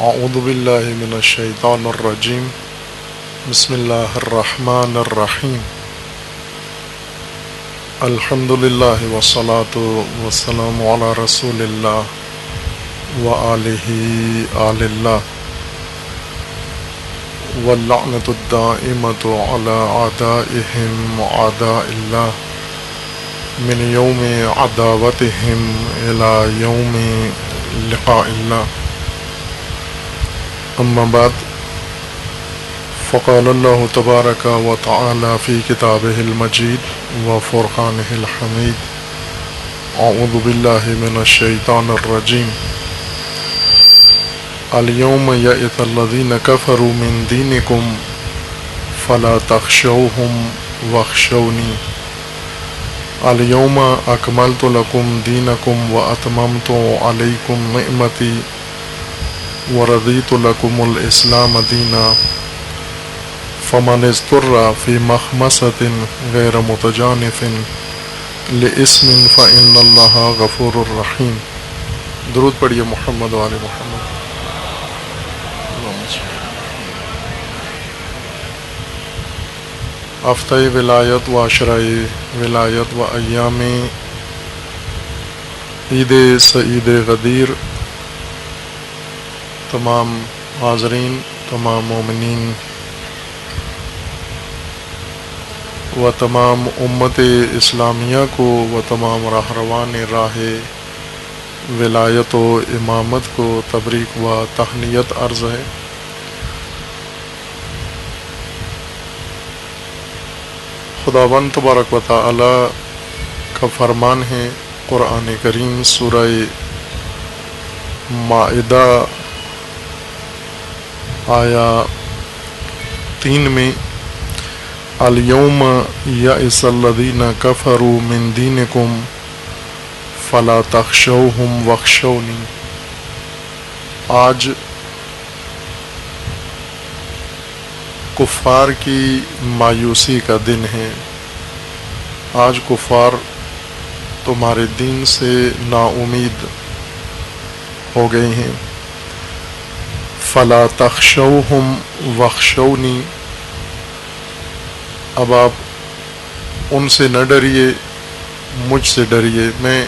اعوذ باللہ من الشیطان الرجیم بسم اللہ الرحمن الرحیم الحمد للہ والصلاة والسلام علی رسول اللہ وآلہ آل اللہ واللعنۃ الدائمۃ علی اعدائہم اعداء اللہ من یوم عداوتہم الی یوم لقاء اللہ اما بعد فقال اللہ تبارک و تعالی فی کتابہ المجید و فرقانہ الحمید اعوذ باللہ من الشیطان الرجیم الیوم یئس الذین کفروا من دینکم فلا تخشوہم واخشونی الیوم اکملت لکم دینکم واتممت علیکم نعمتی ورضیت لکم الاسلام دینا فمن اضطر فی مخمصۃ غیر متجانف لاسم فإن اللہ غفور الرحیم۔ درود پڑھیے محمد و آل محمد۔ ہفتہ ولایت و عشرہ ولایت و ایام عید سعید غدیر تمام حاضرین، تمام مومنین و تمام امت اسلامیہ کو و تمام راہروان راہ ولایت و امامت کو تبریک و تہنیت عرض ہے۔ خداوند تبارک و تعالی کا فرمان ہے قرآن کریم سورہ مائدہ آیا 3 میں الیوم یئس الذین کفروا من دینکم فلا تخشوہم واخشونی۔ آج کفار کی مایوسی کا دن ہے، آج کفار تمہارے دین سے نا امید ہو گئے ہیں۔ فلا تخشوہم واخشونی، اب آپ ان سے نہ ڈریے، مجھ سے ڈریے۔ میں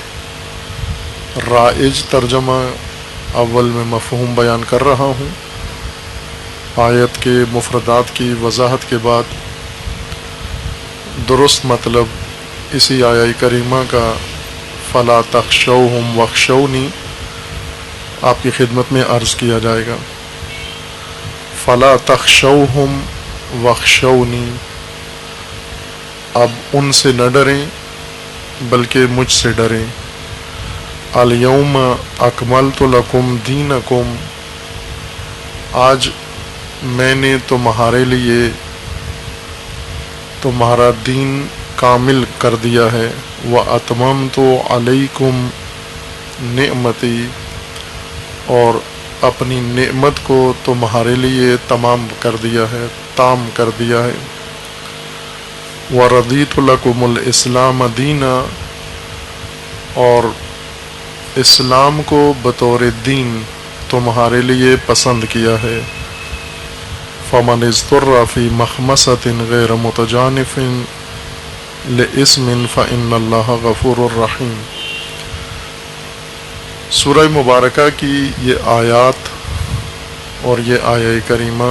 رائج ترجمہ اول میں مفہوم بیان کر رہا ہوں۔ آیت کے مفردات کی وضاحت کے بعد درست مطلب اسی آیہ کریمہ کا فلا تخشوہم واخشونی آپ کی خدمت میں عرض کیا جائے گا۔ فلا تخشوہم واخشونی، اب ان سے نہ ڈریں بلکہ مجھ سے ڈریں۔ الیوم اکملت لکم دینکم، آج میں نے تمہارے لیے تمہارا دین کامل کر دیا ہے۔ واتممت علیکم نعمتی، اور اپنی نعمت کو تمہارے لیے تمام کر دیا ہے، تام کر دیا ہے۔ ورضیت لکم الاسلام دینا، اور اسلام کو بطور دین تمہارے لیے پسند کیا ہے۔ فمن اضطر فی مخمصۃ غیر متجانف لاسم فإن اللہ غفور الرحیم۔ سورہ مبارکہ کی یہ آیات اور یہ آیہ کریمہ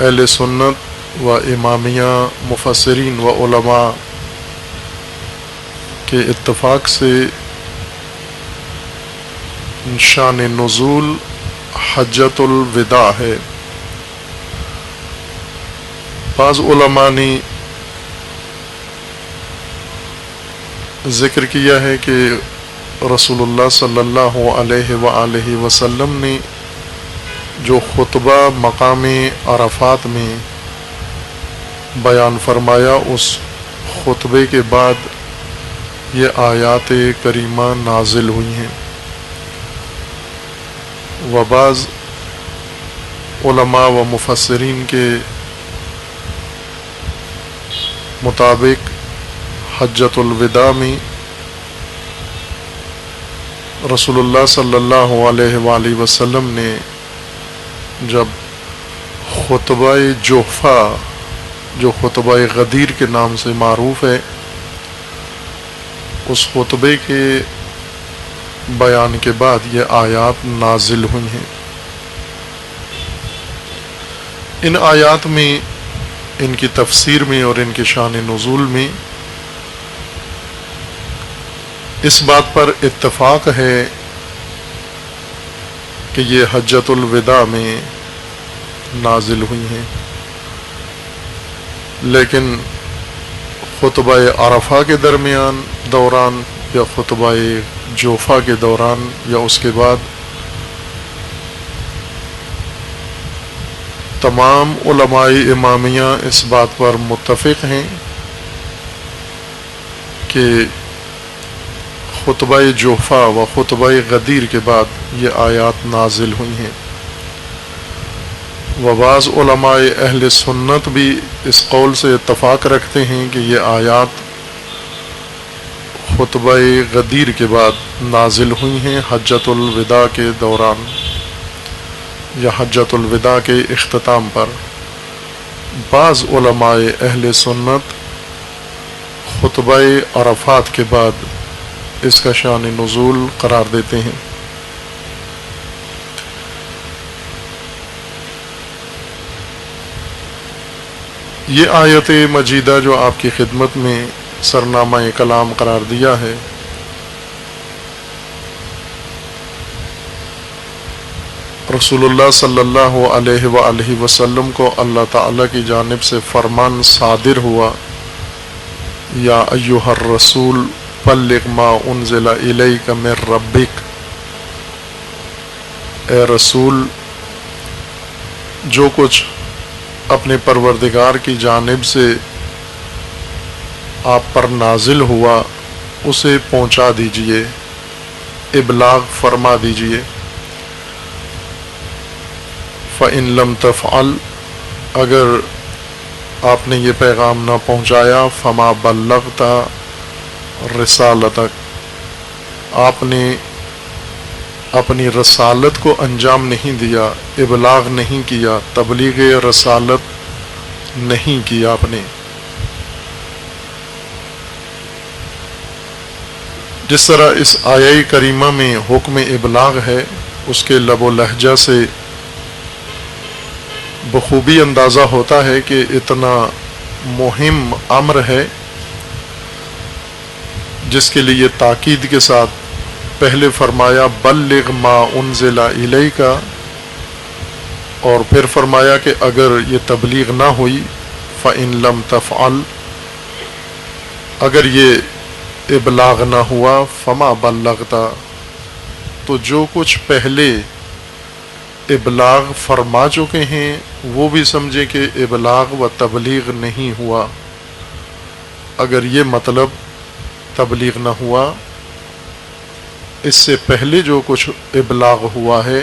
اہل سنت و امامیہ مفسرین و علماء کے اتفاق سے شان نزول حجۃ الوداع ہے۔ بعض علماء نے ذکر کیا ہے کہ رسول اللہ صلی اللہ علیہ وآلہ وسلم نے جو خطبہ مقام عرفات میں بیان فرمایا، اس خطبے کے بعد یہ آیات کریمہ نازل ہوئی ہیں۔ و بعض علماء و مفسرین کے مطابق حجۃ الوداع میں رسول اللہ صلی اللہ علیہ وآلہ وسلم نے جب خطبہ جوفہ، جو خطبہ غدیر کے نام سے معروف ہے، اس خطبے کے بیان کے بعد یہ آیات نازل ہوئی ہیں۔ ان آیات میں، ان کی تفسیر میں اور ان کے شان نزول میں اس بات پر اتفاق ہے کہ یہ حجۃ الوداع میں نازل ہوئی ہیں، لیکن خطبہ عرفہ کے دوران یا خطبہ جوفہ کے دوران یا اس کے بعد تمام علماء امامیہ اس بات پر متفق ہیں کہ خطبہ جوفہ و خطبہ غدیر کے بعد یہ آیات نازل ہوئی ہیں، و بعض علماء اہل سنت بھی اس قول سے اتفاق رکھتے ہیں کہ یہ آیات خطبہ غدیر کے بعد نازل ہوئی ہیں حجۃ الوداع کے دوران یا حجۃ الوداع کے اختتام پر۔ بعض علماء اہل سنت خطبہ عرفات کے بعد اس کا شان نزول قرار دیتے ہیں۔ یہ آیت مجیدہ جو آپ کی خدمت میں سرنامہ کلام قرار دیا ہے، رسول اللہ صلی اللہ علیہ وآلہ وسلم کو اللہ تعالیٰ کی جانب سے فرمان صادر ہوا، یا ایہا الرسول بلغ ما انزل الیک من ربک، اے رسول جو کچھ اپنے پروردگار کی جانب سے آپ پر نازل ہوا اسے پہنچا دیجئے، ابلاغ فرما دیجئے۔ فَإِن لَمْ تَفْعَلْ، اگر آپ نے یہ پیغام نہ پہنچایا، فَمَا بَلَّغْتَ رسالتک، آپ نے اپنی رسالت کو انجام نہیں دیا، ابلاغ نہیں کیا، تبلیغ رسالت نہیں کیا آپ نے۔ جس طرح اس آیہ کریمہ میں حکم ابلاغ ہے، اس کے لب و لہجہ سے بخوبی اندازہ ہوتا ہے کہ اتنا مہم امر ہے جس کے لیے تاکید کے ساتھ پہلے فرمایا بلغ ما انزل الیک، اور پھر فرمایا کہ اگر یہ تبلیغ نہ ہوئی فإن لم تفعل، اگر یہ ابلاغ نہ ہوا فما بلغت، تو جو کچھ پہلے ابلاغ فرما چکے ہیں وہ بھی سمجھے کہ ابلاغ و تبلیغ نہیں ہوا۔ اگر یہ مطلب تبلیغ نہ ہوا، اس سے پہلے جو کچھ ابلاغ ہوا ہے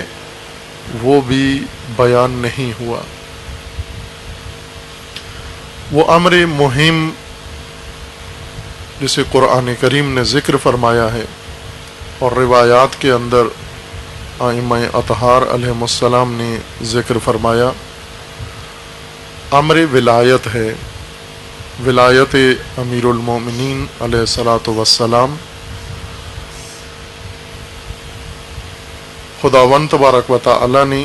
وہ بھی بیان نہیں ہوا۔ وہ امر مہم جسے قرآن کریم نے ذکر فرمایا ہے اور روایات کے اندر ائمہ اطہار علیہم السلام نے ذکر فرمایا، امر ولایت ہے، ولایت امیر المومنین علیہ الصلاۃ والسلام۔ خداوند تبارک و تعالی نے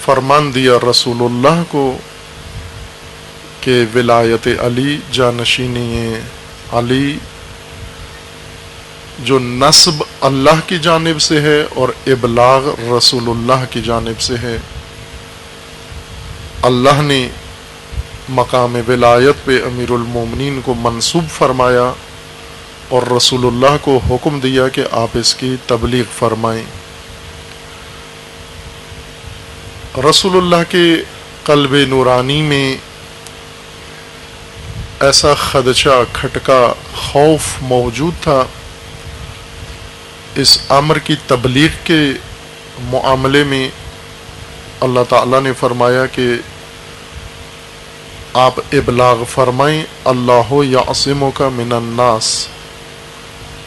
فرمان دیا رسول اللہ کو کہ ولایت علی جانشینی علی جو نسب اللہ کی جانب سے ہے اور ابلاغ رسول اللہ کی جانب سے ہے۔ اللہ نے مقام ولایت پہ امیر المومنین کو منصوب فرمایا اور رسول اللہ کو حکم دیا کہ آپ اس کی تبلیغ فرمائیں۔ رسول اللہ کے قلب نورانی میں ایسا خدشہ، کھٹکا، خوف موجود تھا اس امر کی تبلیغ کے معاملے میں۔ اللہ تعالیٰ نے فرمایا کہ آپ ابلاغ فرمائیں، اللہ یعصمک من الناس،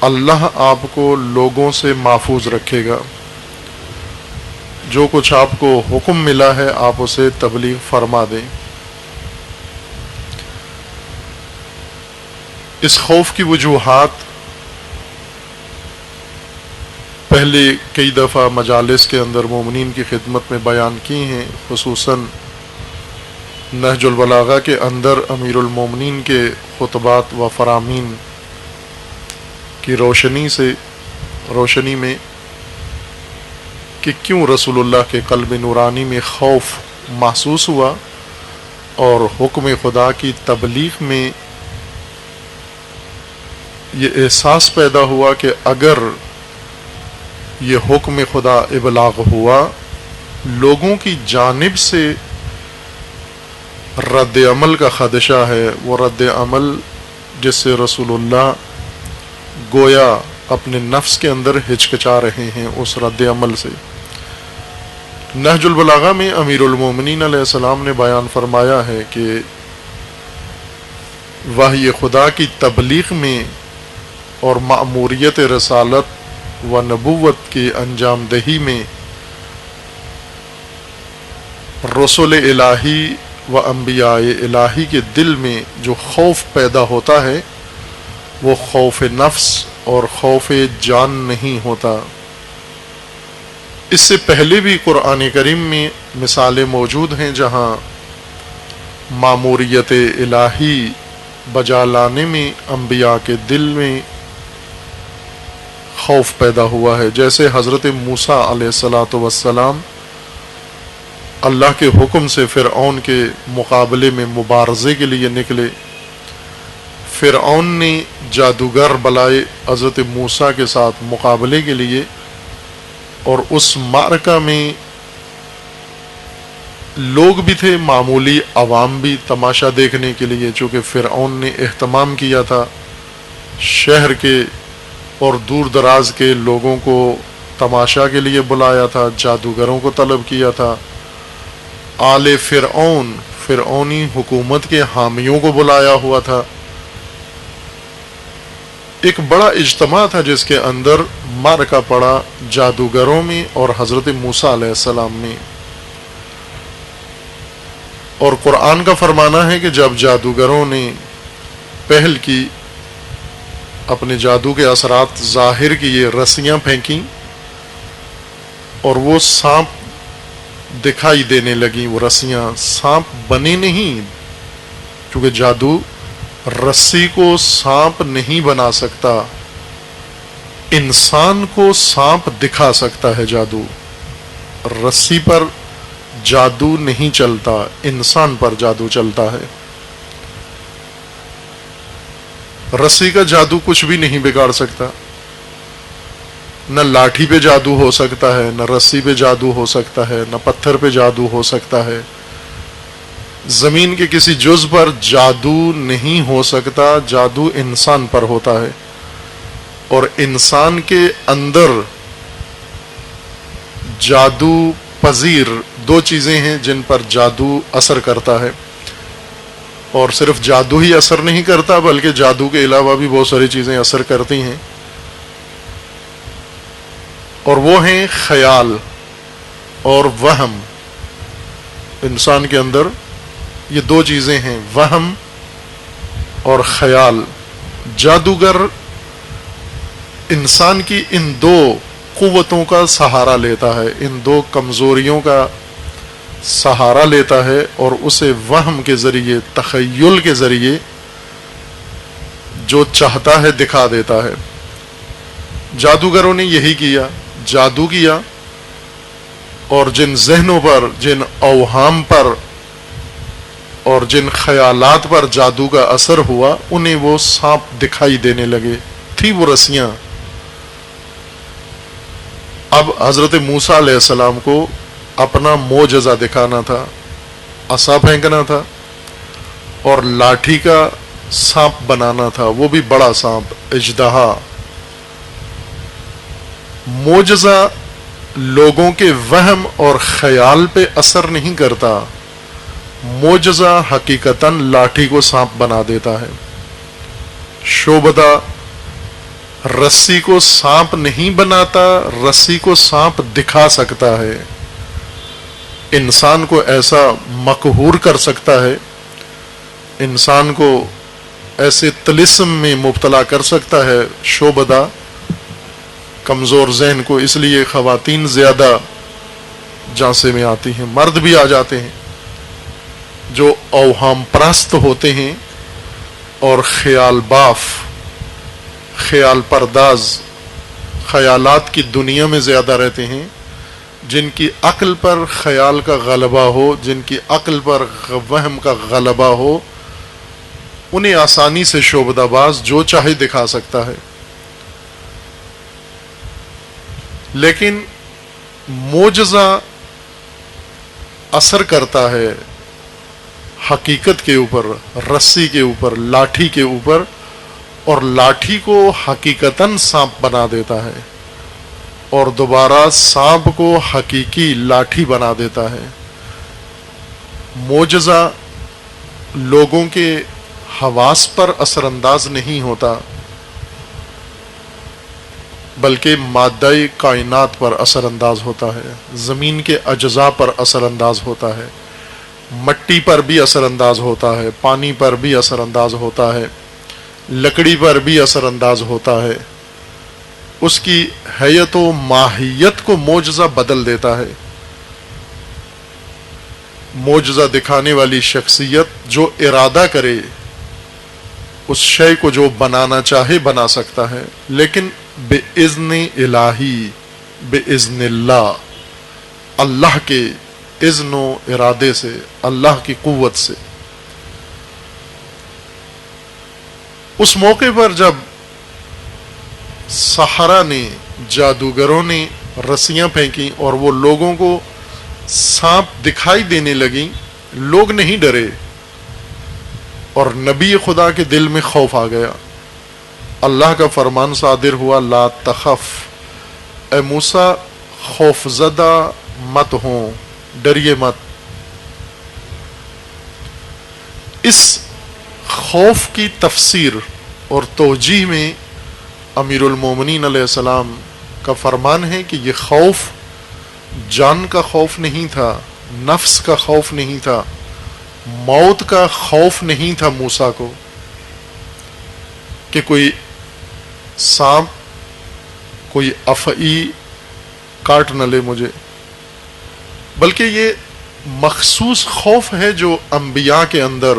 اللہ آپ کو لوگوں سے محفوظ رکھے گا۔ جو کچھ آپ کو حکم ملا ہے آپ اسے تبلیغ فرما دیں۔ اس خوف کی وجوہات پہلے کئی دفعہ مجالس کے اندر مومنین کی خدمت میں بیان کی ہیں، خصوصاً نہج البلاغہ کے اندر امیر المومنین کے خطبات و فرامین کی روشنی میں کہ کیوں رسول اللہ کے قلب نورانی میں خوف محسوس ہوا اور حکم خدا کی تبلیغ میں یہ احساس پیدا ہوا کہ اگر یہ حکم خدا ابلاغ ہوا، لوگوں کی جانب سے رد عمل کا خدشہ ہے، وہ رد عمل جس سے رسول اللہ گویا اپنے نفس کے اندر ہچکچا رہے ہیں، اس رد عمل سے۔ نہج البلاغہ میں امیر المومنین علیہ السلام نے بیان فرمایا ہے کہ وحی خدا کی تبلیغ میں اور مأموریت رسالت و نبوت کی انجام دہی میں رسول الہی و انبیاء الہی کے دل میں جو خوف پیدا ہوتا ہے وہ خوف نفس اور خوف جان نہیں ہوتا۔ اس سے پہلے بھی قرآن کریم میں مثالیں موجود ہیں جہاں مأموریت الہی بجا لانے میں انبیاء کے دل میں خوف پیدا ہوا ہے، جیسے حضرت موسیٰ علیہ السلام اللہ کے حکم سے فرعون کے مقابلے میں مبارزے کے لیے نکلے۔ فرعون نے جادوگر بلائے حضرت موسیٰ کے ساتھ مقابلے کے لیے، اور اس معرکہ میں لوگ بھی تھے، معمولی عوام بھی تماشا دیکھنے کے لیے، چونکہ فرعون نے اہتمام کیا تھا شہر کے اور دور دراز کے لوگوں کو تماشا کے لیے بلایا تھا، جادوگروں کو طلب کیا تھا، آل فرعونی حکومت کے حامیوں کو بلایا ہوا تھا۔ ایک بڑا اجتماع تھا جس کے اندر معرکہ پڑا جادوگروں میں اور حضرت موسیٰ علیہ السلام میں۔ اور قرآن کا فرمانا ہے کہ جب جادوگروں نے پہل کی، اپنے جادو کے اثرات ظاہر کیے، رسیاں پھینکیں اور وہ سانپ دکھائی دینے لگیں، وہ رسیاں سانپ بنے نہیں، کیونکہ جادو رسی کو سانپ نہیں بنا سکتا، انسان کو سانپ دکھا سکتا ہے جادو۔ رسی پر جادو نہیں چلتا، انسان پر جادو چلتا ہے۔ رسی کا جادو کچھ بھی نہیں بگاڑ سکتا، نہ لاٹھی پہ جادو ہو سکتا ہے، نہ رسی پہ جادو ہو سکتا ہے، نہ پتھر پہ جادو ہو سکتا ہے۔ زمین کے کسی جز پر جادو نہیں ہو سکتا، جادو انسان پر ہوتا ہے، اور انسان کے اندر جادو پذیر دو چیزیں ہیں جن پر جادو اثر کرتا ہے، اور صرف جادو ہی اثر نہیں کرتا بلکہ جادو کے علاوہ بھی بہت ساری چیزیں اثر کرتی ہیں، اور وہ ہیں خیال اور وہم۔ انسان کے اندر یہ دو چیزیں ہیں، وہم اور خیال۔ جادوگر انسان کی ان دو قوتوں کا سہارا لیتا ہے، ان دو کمزوریوں کا سہارا لیتا ہے، اور اسے وہم کے ذریعے، تخیل کے ذریعے جو چاہتا ہے دکھا دیتا ہے۔ جادوگروں نے یہی کیا، جادو کیا، اور جن ذہنوں پر، جن اوہام پر اور جن خیالات پر جادو کا اثر ہوا، انہیں وہ سانپ دکھائی دینے لگے، تھی وہ رسیاں۔ اب حضرت موسیٰ علیہ السلام کو اپنا معجزہ دکھانا تھا، عصا پھینکنا تھا اور لاٹھی کا سانپ بنانا تھا، وہ بھی بڑا سانپ، اژدہا۔ معجزہ لوگوں کے وہم اور خیال پہ اثر نہیں کرتا، معجزہ حقیقتاً لاٹھی کو سانپ بنا دیتا ہے۔ شعبدہ رسی کو سانپ نہیں بناتا، رسی کو سانپ دکھا سکتا ہے، انسان کو ایسا مقہور کر سکتا ہے، انسان کو ایسے طلسم میں مبتلا کر سکتا ہے شعبدہ کمزور ذہن کو. اس لیے خواتین زیادہ جانسے میں آتی ہیں، مرد بھی آ جاتے ہیں جو اوہام پرست ہوتے ہیں اور خیال باف، خیال پرداز، خیالات کی دنیا میں زیادہ رہتے ہیں. جن کی عقل پر خیال کا غلبہ ہو، جن کی عقل پر وہم کا غلبہ ہو، انہیں آسانی سے شعبدہ باز جو چاہے دکھا سکتا ہے. لیکن معجزہ اثر کرتا ہے حقیقت کے اوپر، رسی کے اوپر، لاٹھی کے اوپر، اور لاٹھی کو حقیقتاً سانپ بنا دیتا ہے اور دوبارہ سانپ کو حقیقی لاٹھی بنا دیتا ہے. معجزہ لوگوں کے حواس پر اثر انداز نہیں ہوتا بلکہ مادہ کائنات پر اثر انداز ہوتا ہے، زمین کے اجزاء پر اثر انداز ہوتا ہے، مٹی پر بھی اثر انداز ہوتا ہے، پانی پر بھی اثر انداز ہوتا ہے، لکڑی پر بھی اثر انداز ہوتا ہے. اس کی حیت و ماہیت کو معجزہ بدل دیتا ہے. معجزہ دکھانے والی شخصیت جو ارادہ کرے اس شے کو جو بنانا چاہے بنا سکتا ہے، لیکن بِإِذْنِ الہی، بِإِذْنِ اللہ، اللہ کے اذن و ارادے سے، اللہ کی قوت سے. اس موقع پر جب سحرہ نے، جادوگروں نے رسیاں پھینکی اور وہ لوگوں کو سانپ دکھائی دینے لگیں، لوگ نہیں ڈرے اور نبی خدا کے دل میں خوف آ گیا. اللہ کا فرمان صادر ہوا، لا تخف، اے موسیٰ خوف زدہ مت ہوں، ڈریے مت. اس خوف کی تفسیر اور توجیہ میں امیر المومنین علیہ السلام کا فرمان ہے کہ یہ خوف جان کا خوف نہیں تھا، نفس کا خوف نہیں تھا، موت کا خوف نہیں تھا موسیٰ کو کہ کوئی سانپ، کوئی افعی کاٹ نہ لے مجھے، بلکہ یہ مخصوص خوف ہے جو انبیاء کے اندر،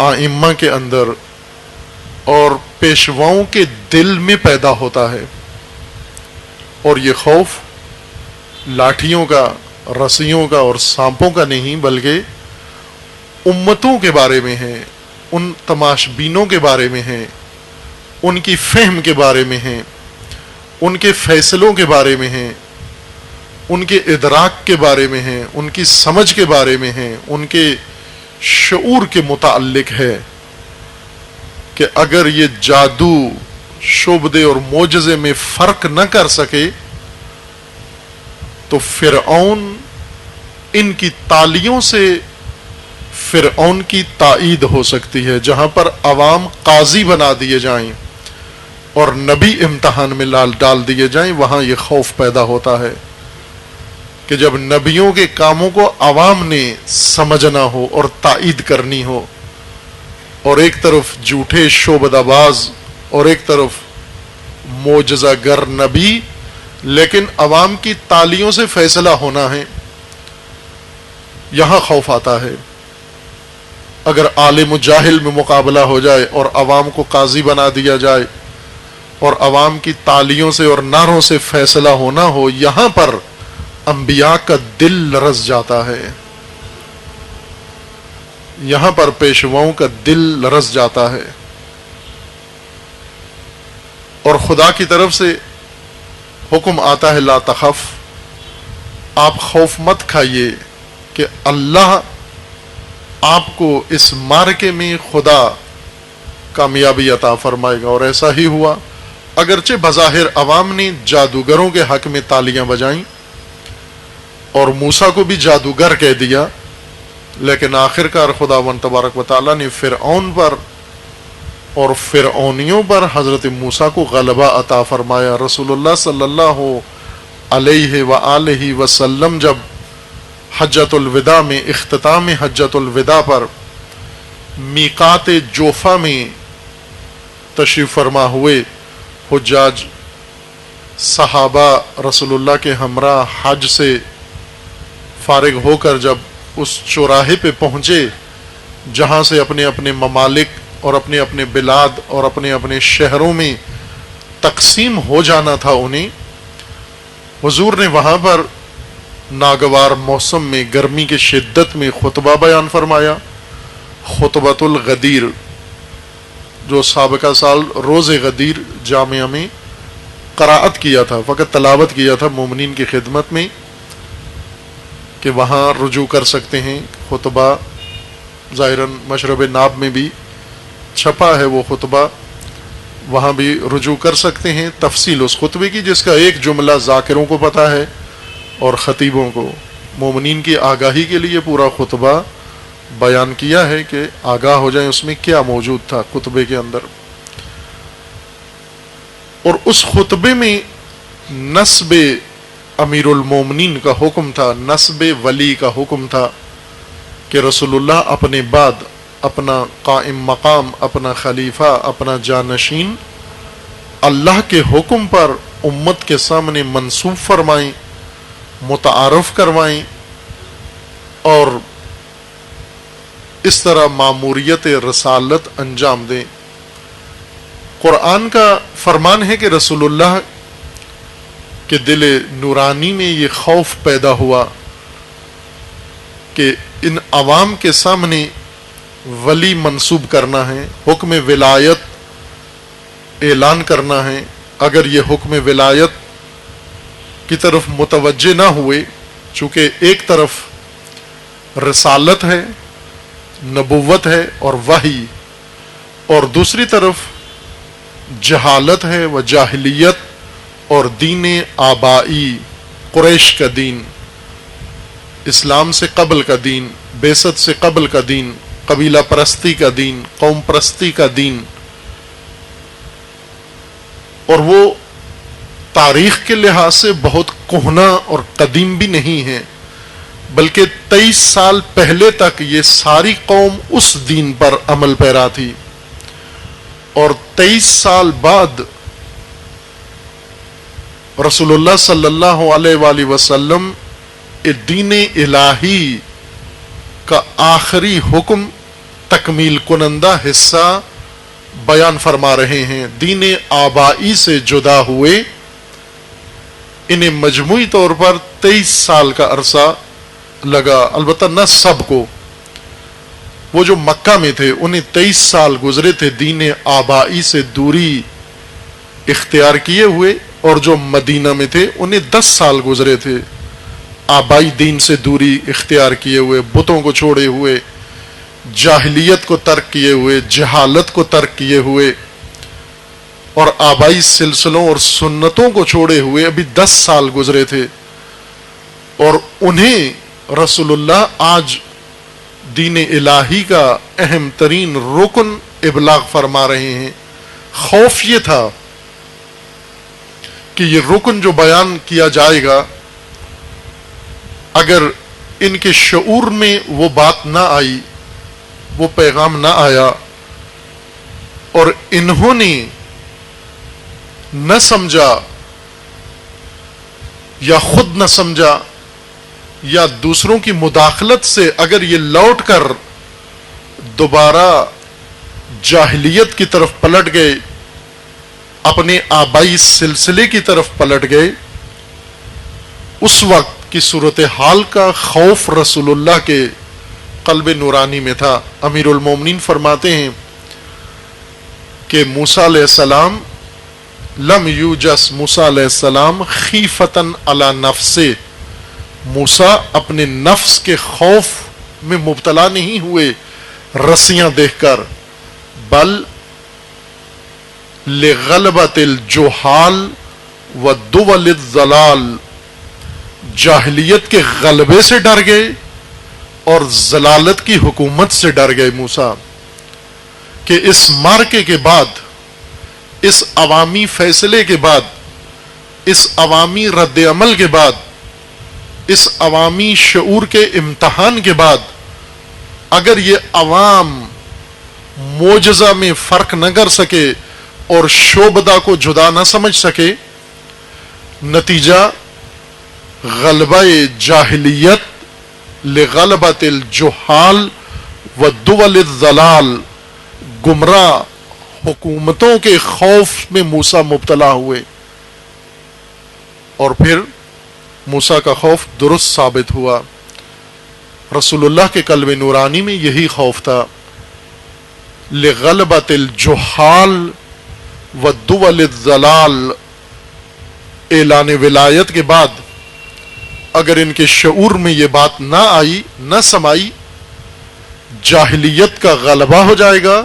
ائمہ کے اندر اور پیشواؤں کے دل میں پیدا ہوتا ہے. اور یہ خوف لاٹھیوں کا، رسیوں کا اور سانپوں کا نہیں بلکہ امتوں کے بارے میں ہے، ان تماش بینوں کے بارے میں ہے، ان کی فہم کے بارے میں ہے، ان کے فیصلوں کے بارے میں ہے، ان کے ادراک کے بارے میں ہے، ان کی سمجھ کے بارے میں ہے، ان کے شعور کے متعلق ہے کہ اگر یہ جادو، شعبدے اور معجزے میں فرق نہ کر سکے تو فرعون ان کی تالیوں سے فرعون کی تائید ہو سکتی ہے. جہاں پر عوام قاضی بنا دیے جائیں اور نبی امتحان میں ڈال دیے جائیں، وہاں یہ خوف پیدا ہوتا ہے کہ جب نبیوں کے کاموں کو عوام نے سمجھنا ہو اور تائید کرنی ہو، اور ایک طرف جھوٹے شعبدہ باز اور ایک طرف معجزہ گر نبی، لیکن عوام کی تالیوں سے فیصلہ ہونا ہے، یہاں خوف آتا ہے. اگر عالم و جاہل میں مقابلہ ہو جائے اور عوام کو قاضی بنا دیا جائے اور عوام کی تالیوں سے اور نعروں سے فیصلہ ہونا ہو، یہاں پر انبیاء کا دل لرز جاتا ہے، یہاں پر پیشواؤں کا دل لرز جاتا ہے. اور خدا کی طرف سے حکم آتا ہے، لا تخف، آپ خوف مت کھائیے کہ اللہ آپ کو اس معرکے میں خدا کامیابی عطا فرمائے گا. اور ایسا ہی ہوا. اگرچہ بظاہر عوام نے جادوگروں کے حق میں تالیاں بجائیں اور موسیٰ کو بھی جادوگر کہہ دیا، لیکن آخرکار خداوند تبارک و تعالیٰ نے فرعون پر اور فرعونیوں پر حضرت موسیٰ کو غلبہ عطا فرمایا۔ رسول اللہ صلی اللہ علیہ وآلہ وسلم جب حجۃ الوداع میں اختتام حجۃ الوداع پر میقات جوفہ میں تشریف فرما ہوئے، حجاج صحابہ رسول اللہ کے ہمراہ حج سے فارغ ہو کر جب اس چوراہے پہ پہنچے جہاں سے اپنے اپنے ممالک اور اپنے اپنے بلاد اور اپنے اپنے شہروں میں تقسیم ہو جانا تھا انہیں، حضور نے وہاں پر ناگوار موسم میں گرمی کی شدت میں خطبہ بیان فرمایا، خطبۃ الغدیر، جو سابقہ سال روز غدیر جامعہ میں قراءت کیا تھا، فقط تلاوت کیا تھا مومنین کی خدمت میں، کہ وہاں رجوع کر سکتے ہیں۔ خطبہ ظاہراً مشرب ناب میں بھی چھپا ہے وہ خطبہ، وہاں بھی رجوع کر سکتے ہیں۔ تفصیل اس خطبے کی جس کا ایک جملہ ذاکروں کو پتہ ہے اور خطیبوں کو، مومنین کی آگاہی کے لیے پورا خطبہ بیان کیا ہے کہ آگاہ ہو جائیں اس میں کیا موجود تھا خطبے کے اندر۔ اور اس خطبے میں نصب امیر المومنین کا حکم تھا، نصب ولی کا حکم تھا کہ رسول اللہ اپنے بعد اپنا قائم مقام، اپنا خلیفہ، اپنا جانشین اللہ کے حکم پر امت کے سامنے منصوب فرمائیں، متعارف کروائیں، اور اس طرح ماموریت رسالت انجام دیں۔ قرآن کا فرمان ہے کہ رسول اللہ کے دل نورانی میں یہ خوف پیدا ہوا کہ ان عوام کے سامنے ولی منصوب کرنا ہے، حکم ولایت اعلان کرنا ہے۔ اگر یہ حکم ولایت کی طرف متوجہ نہ ہوئے، چونکہ ایک طرف رسالت ہے، نبوت ہے اور وحی، اور دوسری طرف جہالت ہے و جاہلیت اور دین آبائی، قریش کا دین، اسلام سے قبل کا دین، بعثت سے قبل کا دین، قبیلہ پرستی کا دین، قوم پرستی کا دین، اور وہ تاریخ کے لحاظ سے بہت کہنا اور قدیم بھی نہیں ہے، بلکہ 23 سال پہلے تک یہ ساری قوم اس دین پر عمل پیرا تھی، اور 23 سال بعد رسول اللہ صلی اللہ علیہ وآلہ وسلم دین الہی کا آخری حکم تکمیل کنندہ حصہ بیان فرما رہے ہیں۔ دین آبائی سے جدا ہوئے انہیں مجموعی طور پر 23 سال کا عرصہ لگا، البتہ نہ سب کو، وہ جو مکہ میں تھے انہیں 23 سال گزرے تھے دین آبائی سے دوری اختیار کیے ہوئے، اور جو مدینہ میں تھے انہیں 10 سال گزرے تھے آبائی دین سے دوری اختیار کیے ہوئے، بتوں کو چھوڑے ہوئے، جاہلیت کو ترک کیے ہوئے، جہالت کو ترک کیے ہوئے، اور آبائی سلسلوں اور سنتوں کو چھوڑے ہوئے ابھی 10 سال گزرے تھے، اور انہیں رسول اللہ آج دین الہی کا اہم ترین رکن ابلاغ فرما رہے ہیں۔ خوف یہ تھا کہ یہ رکن جو بیان کیا جائے گا، اگر ان کے شعور میں وہ بات نہ آئی، وہ پیغام نہ آیا، اور انہوں نے نہ سمجھا یا خود نہ سمجھا یا دوسروں کی مداخلت سے اگر یہ لوٹ کر دوبارہ جاہلیت کی طرف پلٹ گئے، اپنے آبائی سلسلے کی طرف پلٹ گئے، اس وقت کی صورتحال کا خوف رسول اللہ کے قلب نورانی میں تھا۔ امیر المومنین فرماتے ہیں کہ موسیٰ علیہ السلام لم یوجس، موسیٰ علیہ السلام خیفتن علی نفسہ، موسیٰ اپنے نفس کے خوف میں مبتلا نہیں ہوئے رسیاں دیکھ کر، بل لغلبۃ الجہال ودول الضلال، جاہلیت کے غلبے سے ڈر گئے اور ضلالت کی حکومت سے ڈر گئے موسیٰ، کہ اس مارکے کے بعد، اس عوامی فیصلے کے بعد، اس عوامی رد عمل کے بعد، اس عوامی شعور کے امتحان کے بعد اگر یہ عوام معجزہ میں فرق نہ کر سکے اور شعبدہ کو جدا نہ سمجھ سکے، نتیجہ غلبہ جاہلیت لغلبۃ الجہال ودول الضلال، گمراہ حکومتوں کے خوف میں موسیٰ مبتلا ہوئے، اور پھر موسیٰ کا خوف درست ثابت ہوا۔ رسول اللہ کے قلب نورانی میں یہی خوف تھا، لغلبۃ الجہال ودول الضلال۔ اعلان ولایت کے بعد اگر ان کے شعور میں یہ بات نہ آئی، نہ سمائی، جاہلیت کا غلبہ ہو جائے گا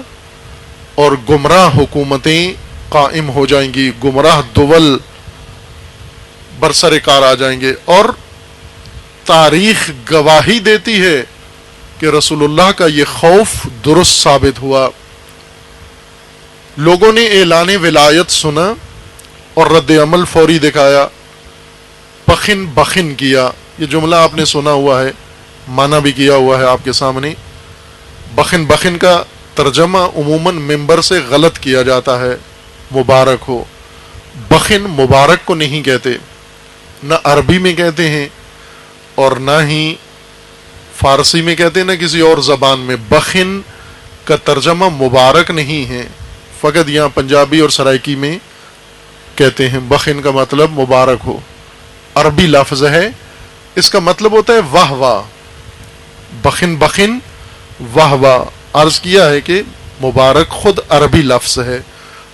اور گمراہ حکومتیں قائم ہو جائیں گی، گمراہ دول برسر کار آ جائیں گے۔ اور تاریخ گواہی دیتی ہے کہ رسول اللہ کا یہ خوف درست ثابت ہوا۔ لوگوں نے اعلان ولایت سنا اور رد عمل فوری دکھایا، بخن بخن کیا۔ یہ جملہ آپ نے سنا ہوا ہے، معنی بھی کیا ہوا ہے آپ کے سامنے۔ بخن بخن کا ترجمہ عموماً ممبر سے غلط کیا جاتا ہے، مبارک ہو۔ بخن مبارک کو نہیں کہتے، نہ عربی میں کہتے ہیں اور نہ ہی فارسی میں کہتے ہیں، نہ کسی اور زبان میں۔ بخن کا ترجمہ مبارک نہیں ہے، فقط یہاں پنجابی اور سرائکی میں کہتے ہیں بخن کا مطلب مبارک ہو۔ عربی لفظ ہے، اس کا مطلب ہوتا ہے واہ واہ۔ بخن بخن واہ واہ۔ عرض کیا ہے کہ مبارک خود عربی لفظ ہے،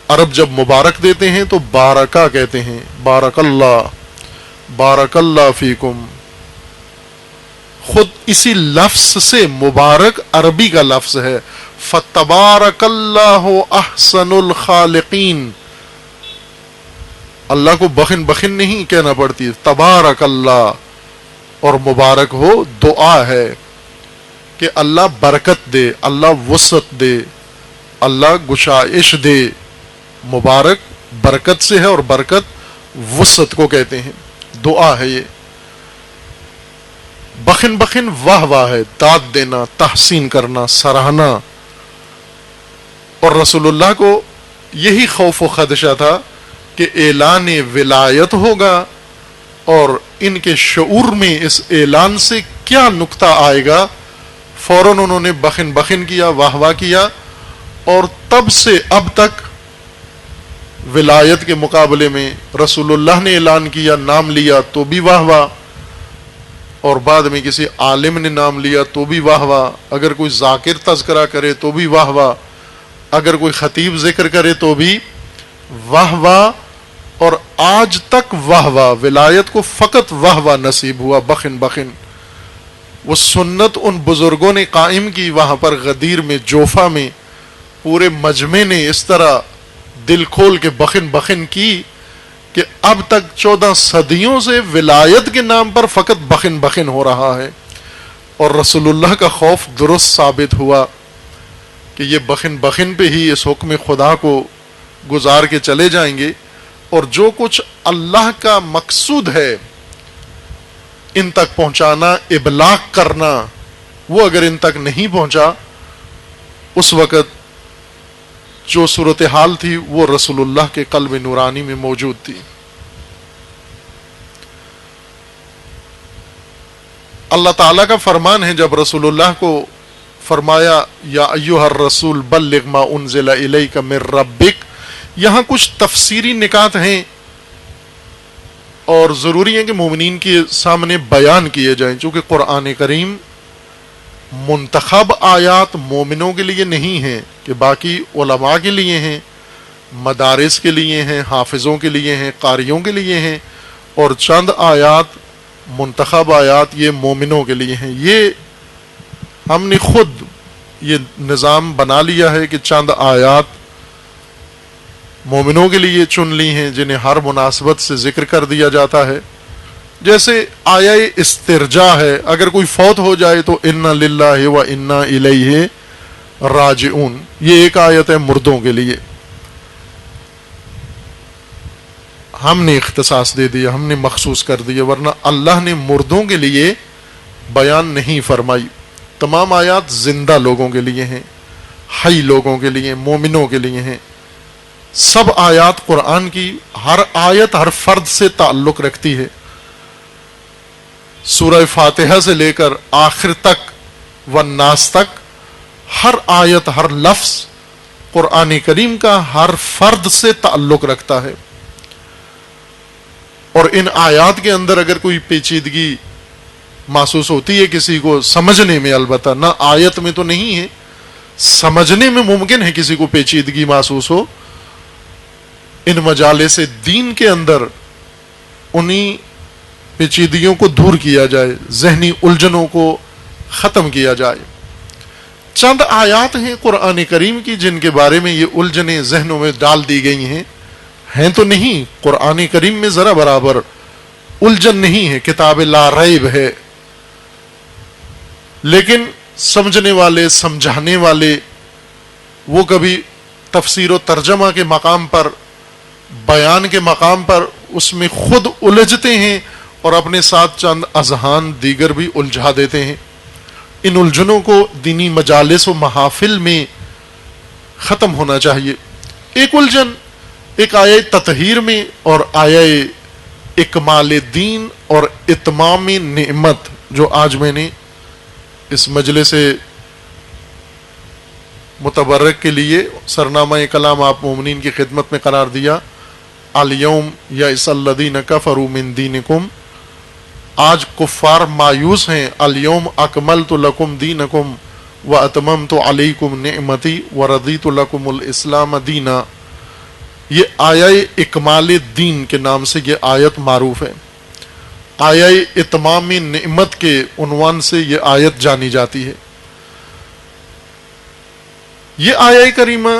عرب جب مبارک دیتے ہیں تو بارکہ کہتے ہیں، بارک اللہ فیکم۔ خود اسی لفظ سے مبارک عربی کا لفظ ہے، فتبارک اللہ احسن الخالقین۔ اللہ کو بخن بخن نہیں کہنا پڑتی، تبارک اللہ۔ اور مبارک ہو دعا ہے کہ اللہ برکت دے، اللہ وسعت دے، اللہ گشائش دے۔ مبارک برکت سے ہے اور برکت وسعت کو کہتے ہیں، دعا ہے یہ۔ بخن بخن واہ واہ ہے، داد دینا، تحسین کرنا، سراہنا۔ اور رسول اللہ کو یہی خوف و خدشہ تھا کہ اعلان ولایت ہوگا اور ان کے شعور میں اس اعلان سے کیا نکتہ آئے گا۔ فوراً انہوں نے بخن بخن کیا، واہ واہ کیا، اور تب سے اب تک ولایت کے مقابلے میں رسول اللہ نے اعلان کیا، نام لیا تو بھی واہ واہ، اور بعد میں کسی عالم نے نام لیا تو بھی واہ واہ، اگر کوئی ذاکر تذکرہ کرے تو بھی واہ واہ، اگر کوئی خطیب ذکر کرے تو بھی واہ واہ، اور آج تک واہ واہ۔ ولایت کو فقط واہ واہ نصیب ہوا، بخن بخن۔ وہ سنت ان بزرگوں نے قائم کی وہاں پر غدیر میں، جوفا میں، پورے مجمع نے اس طرح دل کھول کے بخن بخن کی کہ اب تک 14 صدیوں سے ولایت کے نام پر فقط بخن بخن ہو رہا ہے۔ اور رسول اللہ کا خوف درست ثابت ہوا کہ یہ بخن بخن پہ ہی اس حکم خدا کو گزار کے چلے جائیں گے، اور جو کچھ اللہ کا مقصود ہے ان تک پہنچانا، ابلاغ کرنا، وہ اگر ان تک نہیں پہنچا، اس وقت جو صورتحال تھی وہ رسول اللہ کے قلب نورانی میں موجود تھی۔ اللہ تعالیٰ کا فرمان ہے، جب رسول اللہ کو فرمایا یا ایھا الرسول بلغ ما انزل الیک من ربک، یہاں کچھ تفسیری نکات ہیں اور ضروری ہے کہ مومنین کے سامنے بیان کیے جائیں، چونکہ قرآن کریم منتخب آیات مومنوں کے لیے نہیں ہیں کہ باقی علماء کے لیے ہیں، مدارس کے لیے ہیں، حافظوں کے لیے ہیں، قاریوں کے لیے ہیں، اور چند آیات منتخب آیات یہ مومنوں کے لیے ہیں۔ یہ ہم نے خود یہ نظام بنا لیا ہے کہ چند آیات مومنوں کے لیے چن لی ہیں جنہیں ہر مناسبت سے ذکر کر دیا جاتا ہے۔ جیسے آیہ استرجاع ہے، اگر کوئی فوت ہو جائے تو انا للہ و انا الیہ راجعون، یہ ایک آیت ہے مردوں کے لیے، ہم نے اختصاص دے دیا، ہم نے مخصوص کر دیا، ورنہ اللہ نے مردوں کے لیے بیان نہیں فرمائی۔ تمام آیات زندہ لوگوں کے لیے ہیں، حی لوگوں کے لیے، مومنوں کے لیے ہیں۔ سب آیات قرآن کی ہر آیت ہر فرد سے تعلق رکھتی ہے۔ سورہ فاتحہ سے لے کر آخر تک والناس تک ہر آیت ہر لفظ قرآن کریم کا ہر فرد سے تعلق رکھتا ہے، اور ان آیات کے اندر اگر کوئی پیچیدگی محسوس ہوتی ہے کسی کو سمجھنے میں، البتہ نہ آیت میں تو نہیں ہے، سمجھنے میں ممکن ہے کسی کو پیچیدگی محسوس ہو، ان مجالس دین کے اندر انہی پیچیدگیوں کو دور کیا جائے، ذہنی الجھنوں کو ختم کیا جائے۔ چند آیات ہیں قرآن کریم کی جن کے بارے میں یہ الجھنیں ذہنوں میں ڈال دی گئی ہیں تو نہیں، قرآن کریم میں ذرا برابر الجھن نہیں ہے، کتاب لا ریب ہے، لیکن سمجھنے والے سمجھانے والے وہ کبھی تفسیر و ترجمہ کے مقام پر، بیان کے مقام پر اس میں خود الجھتے ہیں اور اپنے ساتھ چند اذہان دیگر بھی الجھا دیتے ہیں۔ ان الجھنوں کو دینی مجالس و محافل میں ختم ہونا چاہیے۔ ایک الجھن ایک آیہ تطہیر میں اور آیہ اکمال دین اور اتمام نعمت، جو آج میں نے اس مجلس متبرک کے لیے سرنامہ کلام آپ مومنین کی خدمت میں قرار دیا، الیوم یئس الذین کفروا من دینکم، آج کفار مایوس ہیں، الیوم اکملت لکم دینکم واتممت علیکم نعمتی ورضیت لکم الاسلام دینا۔ یہ آیہ اکمال دین کے نام سے یہ آیت معروف ہے، آیہ اتمام نعمت کے عنوان سے یہ آیت جانی جاتی ہے۔ یہ آیہ کریمہ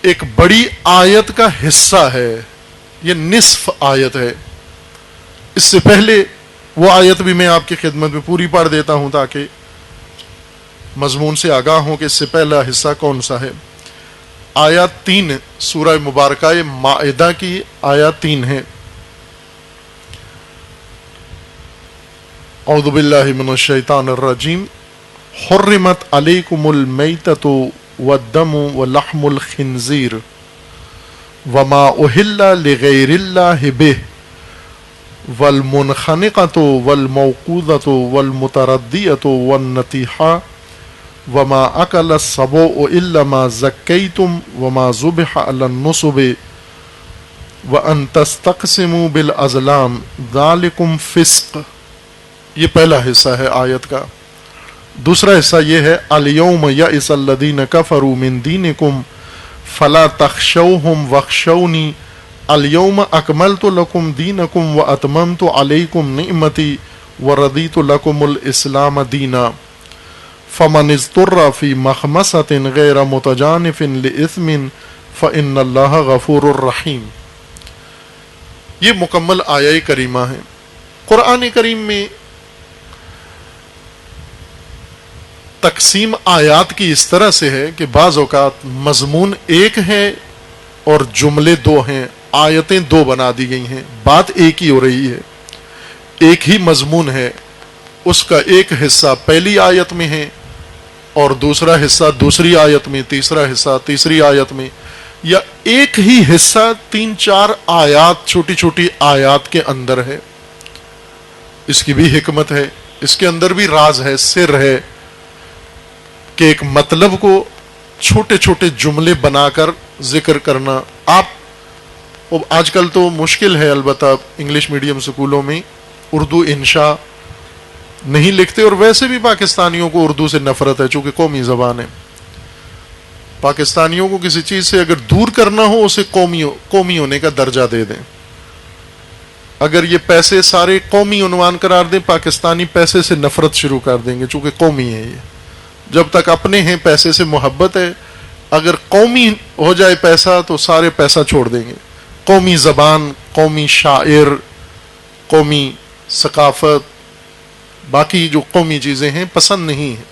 ایک بڑی آیت کا حصہ ہے، یہ نصف آیت ہے۔ اس سے پہلے وہ آیت بھی میں آپ کی خدمت میں پوری پڑھ دیتا ہوں تاکہ مضمون سے آگاہ ہوں کہ اس سے پہلا حصہ کون سا ہے۔ آیات 3 سورہ مبارکہ مائدہ کی آیات 3 ہے۔ اعوذ باللہ من الشیطان الرجیم، حرمت علیکم المیتۃ والدم ولحم الخنزیر وما اہل لغیر اللہ بہ والمنخنقۃ والموقوذۃ والمتردیۃ والنطیحہ وما اکل السبع الا ما زکیتم وما ذبح علی النصب وان تستقسموا بالازلام ذالکم فسق۔ یہ پہلا حصہ ہے آیت کا۔ دوسرا حصہ یہ ہے، الیوم یئس الذین کفروا من دینکم فلا تخشوہم واخشونی الیوم اکملت لکم دینکم واتممت علیکم نعمتی ورضیت لکم الاسلام دینا فمن اضطر فی مخمصۃ غیر متجانف لإثم فإن اللہ غفور الرحیم۔ یہ مکمل آیہ کریمہ ہے۔ قرآن کریم میں تقسیم آیات کی اس طرح سے ہے کہ بعض اوقات مضمون ایک ہے اور جملے دو ہیں، آیتیں دو بنا دی گئی ہیں، بات ایک ہی ہو رہی ہے، ایک ہی مضمون ہے، اس کا ایک حصہ پہلی آیت میں ہے اور دوسرا حصہ دوسری آیت میں، تیسرا حصہ تیسری آیت میں، یا ایک ہی حصہ 3-4 آیات چھوٹی چھوٹی آیات کے اندر ہے۔ اس کی بھی حکمت ہے، اس کے اندر بھی راز ہے، سر ہے کہ ایک مطلب کو چھوٹے چھوٹے جملے بنا کر ذکر کرنا۔ آپ آج کل تو مشکل ہے، البتہ انگلش میڈیم سکولوں میں اردو انشاء نہیں لکھتے، اور ویسے بھی پاکستانیوں کو اردو سے نفرت ہے چونکہ قومی زبان ہے۔ پاکستانیوں کو کسی چیز سے اگر دور کرنا ہو اسے قومی ہونے کا درجہ دے دیں۔ اگر یہ پیسے سارے قومی عنوان قرار دیں، پاکستانی پیسے سے نفرت شروع کر دیں گے چونکہ قومی ہے یہ۔ جب تک اپنے ہیں پیسے سے محبت ہے، اگر قومی ہو جائے پیسہ تو سارے پیسہ چھوڑ دیں گے۔ قومی زبان، قومی شاعر، قومی ثقافت، باقی جو قومی چیزیں ہیں پسند نہیں ہیں۔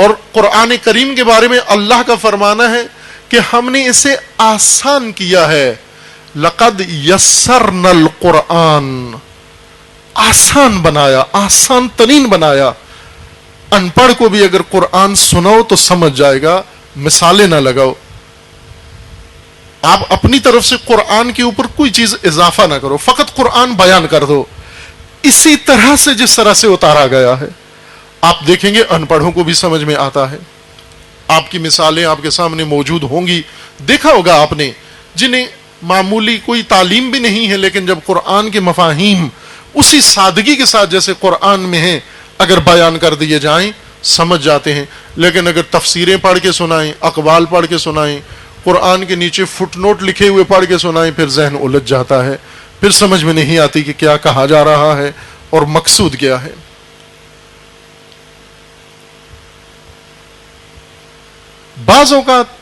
اور قرآن کریم کے بارے میں اللہ کا فرمانا ہے کہ ہم نے اسے آسان کیا ہے. لقد یسرنا القرآن، آسان بنایا، آسان ترین بنایا. ان پڑھ کو بھی اگر قرآن سناؤ تو سمجھ جائے گا، مثالیں نہ لگاؤ. آپ اپنی طرف سے قرآن کے اوپر کوئی چیز اضافہ نہ کرو، فقط قرآن بیان کر دو اسی طرح سے جس طرح سے اتارا گیا ہے. آپ دیکھیں گے ان پڑھوں کو بھی سمجھ میں آتا ہے. آپ کی مثالیں آپ کے سامنے موجود ہوں گی. دیکھا ہوگا آپ نے جنہیں معمولی کوئی تعلیم بھی نہیں ہے، لیکن جب قرآن کے مفاہیم اسی سادگی کے ساتھ جیسے قرآن میں ہیں اگر بیان کر دیے جائیں سمجھ جاتے ہیں. لیکن اگر تفسیریں پڑھ کے سنائیں، اقوال پڑھ کے سنائیں، قرآن کے نیچے فٹ نوٹ لکھے ہوئے پڑھ کے سنائیں، پھر ذہن الجھ جاتا ہے، پھر سمجھ میں نہیں آتی کہ کیا کہا جا رہا ہے اور مقصود کیا ہے. بعض اوقات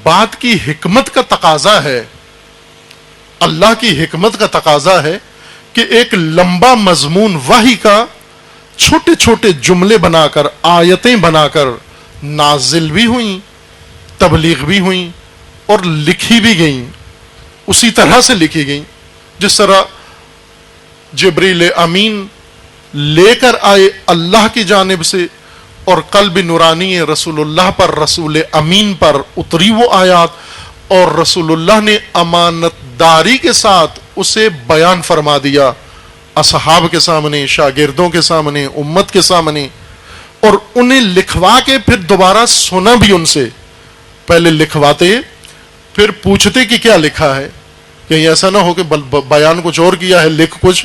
بات کی حکمت کا تقاضا ہے، اللہ کی حکمت کا تقاضا ہے کہ ایک لمبا مضمون وحی کا چھوٹے چھوٹے جملے بنا کر، آیتیں بنا کر نازل بھی ہوئیں، تبلیغ بھی ہوئیں اور لکھی بھی گئیں. اسی طرح سے لکھی گئیں جس طرح جبریل امین لے کر آئے اللہ کی جانب سے اور قلب نورانی رسول اللہ پر، رسول امین پر اتری وہ آیات، اور رسول اللہ نے امانت داری کے ساتھ اسے بیان فرما دیا اصحاب کے سامنے، شاگردوں کے سامنے، امت کے سامنے. اور انہیں لکھوا کے پھر دوبارہ سنا بھی ان سے. پہلے لکھواتے پھر پوچھتے کہ کیا لکھا ہے، کہیں ایسا نہ ہو کہ بیان کچھ اور کیا ہے، لکھ کچھ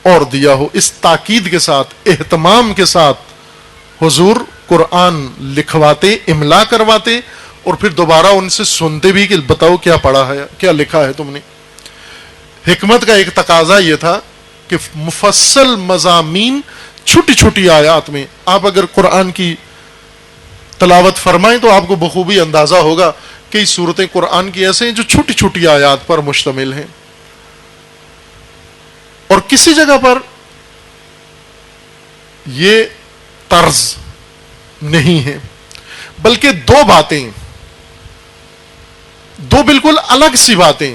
اور دیا ہو. اس تاکید کے ساتھ، اہتمام کے ساتھ حضور قرآن لکھواتے، املا کرواتے اور پھر دوبارہ ان سے سنتے بھی کہ بتاؤ کیا پڑھا ہے، کیا لکھا ہے تم نے. حکمت کا ایک تقاضا یہ تھا کہ مفصل مضامین چھوٹی چھوٹی آیات میں آپ اگر قرآن کی تلاوت فرمائیں تو آپ کو بخوبی اندازہ ہوگا کئی صورتیں قرآن کی ایسے ہیں جو چھوٹی چھوٹی آیات پر مشتمل ہیں. اور کسی جگہ پر یہ طرز نہیں ہے، بلکہ دو باتیں، دو بالکل الگ سی باتیں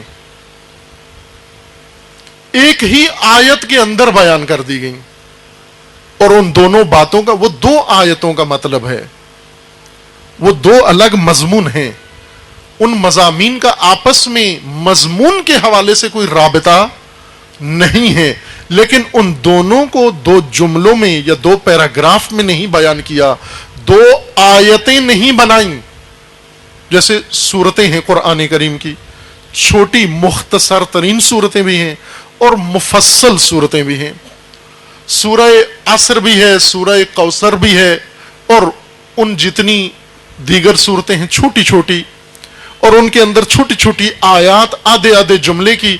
ایک ہی آیت کے اندر بیان کر دی گئیں، اور ان دونوں باتوں کا، وہ دو آیتوں کا مطلب ہے، وہ دو الگ مضمون ہیں. ان مضامین کا آپس میں مضمون کے حوالے سے کوئی رابطہ نہیں ہے، لیکن ان دونوں کو دو جملوں میں یا دو پیراگراف میں نہیں بیان کیا، دو آیتیں نہیں بنائیں. جیسے صورتیں ہیں قرآن کریم کی، چھوٹی مختصر ترین صورتیں بھی ہیں اور مفصل صورتیں بھی ہیں. سورہ عصر بھی ہے، سورہ کوثر بھی ہے، اور ان جتنی دیگر صورتیں ہیں چھوٹی چھوٹی، اور ان کے اندر چھوٹی چھوٹی آیات آدھے آدھے جملے کی.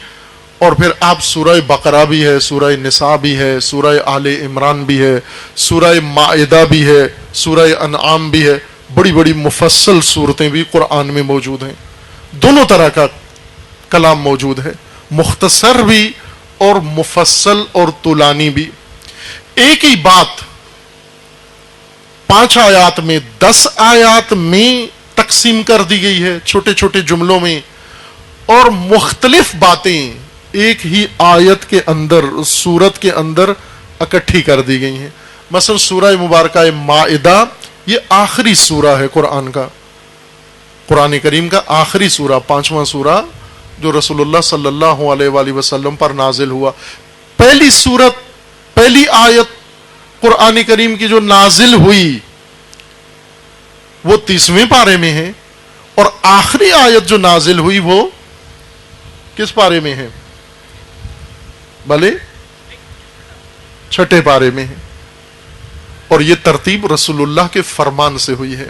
اور پھر آپ سورہ بقرہ بھی ہے، سورہ نساء بھی ہے، سورہ آل عمران بھی ہے، سورہ مائدہ بھی ہے، سورہ انعام بھی ہے. بڑی بڑی مفصل صورتیں بھی قرآن میں موجود ہیں. دونوں طرح کا کلام موجود ہے، مختصر بھی اور مفصل اور طولانی بھی. ایک ہی بات 5 آیات میں، 10 آیات میں تقسیم کر دی گئی ہے چھوٹے چھوٹے جملوں میں، اور مختلف باتیں ایک ہی آیت کے اندر، سورت کے اندر اکٹھی کر دی گئی ہیں. مثلا سورہ مبارکہ مائدہ یہ آخری سورہ ہے قرآن کا، قرآن کریم کا آخری سورہ، 5واں سورہ جو رسول اللہ صلی اللہ علیہ وآلہ وسلم پر نازل ہوا. پہلی سورت، پہلی آیت قرآن کریم کی جو نازل ہوئی وہ 30ویں پارے میں ہے، اور آخری آیت جو نازل ہوئی وہ کس پارے میں ہے؟ بھلے 6 پارے میں ہے. اور یہ ترتیب رسول اللہ کے فرمان سے ہوئی ہے،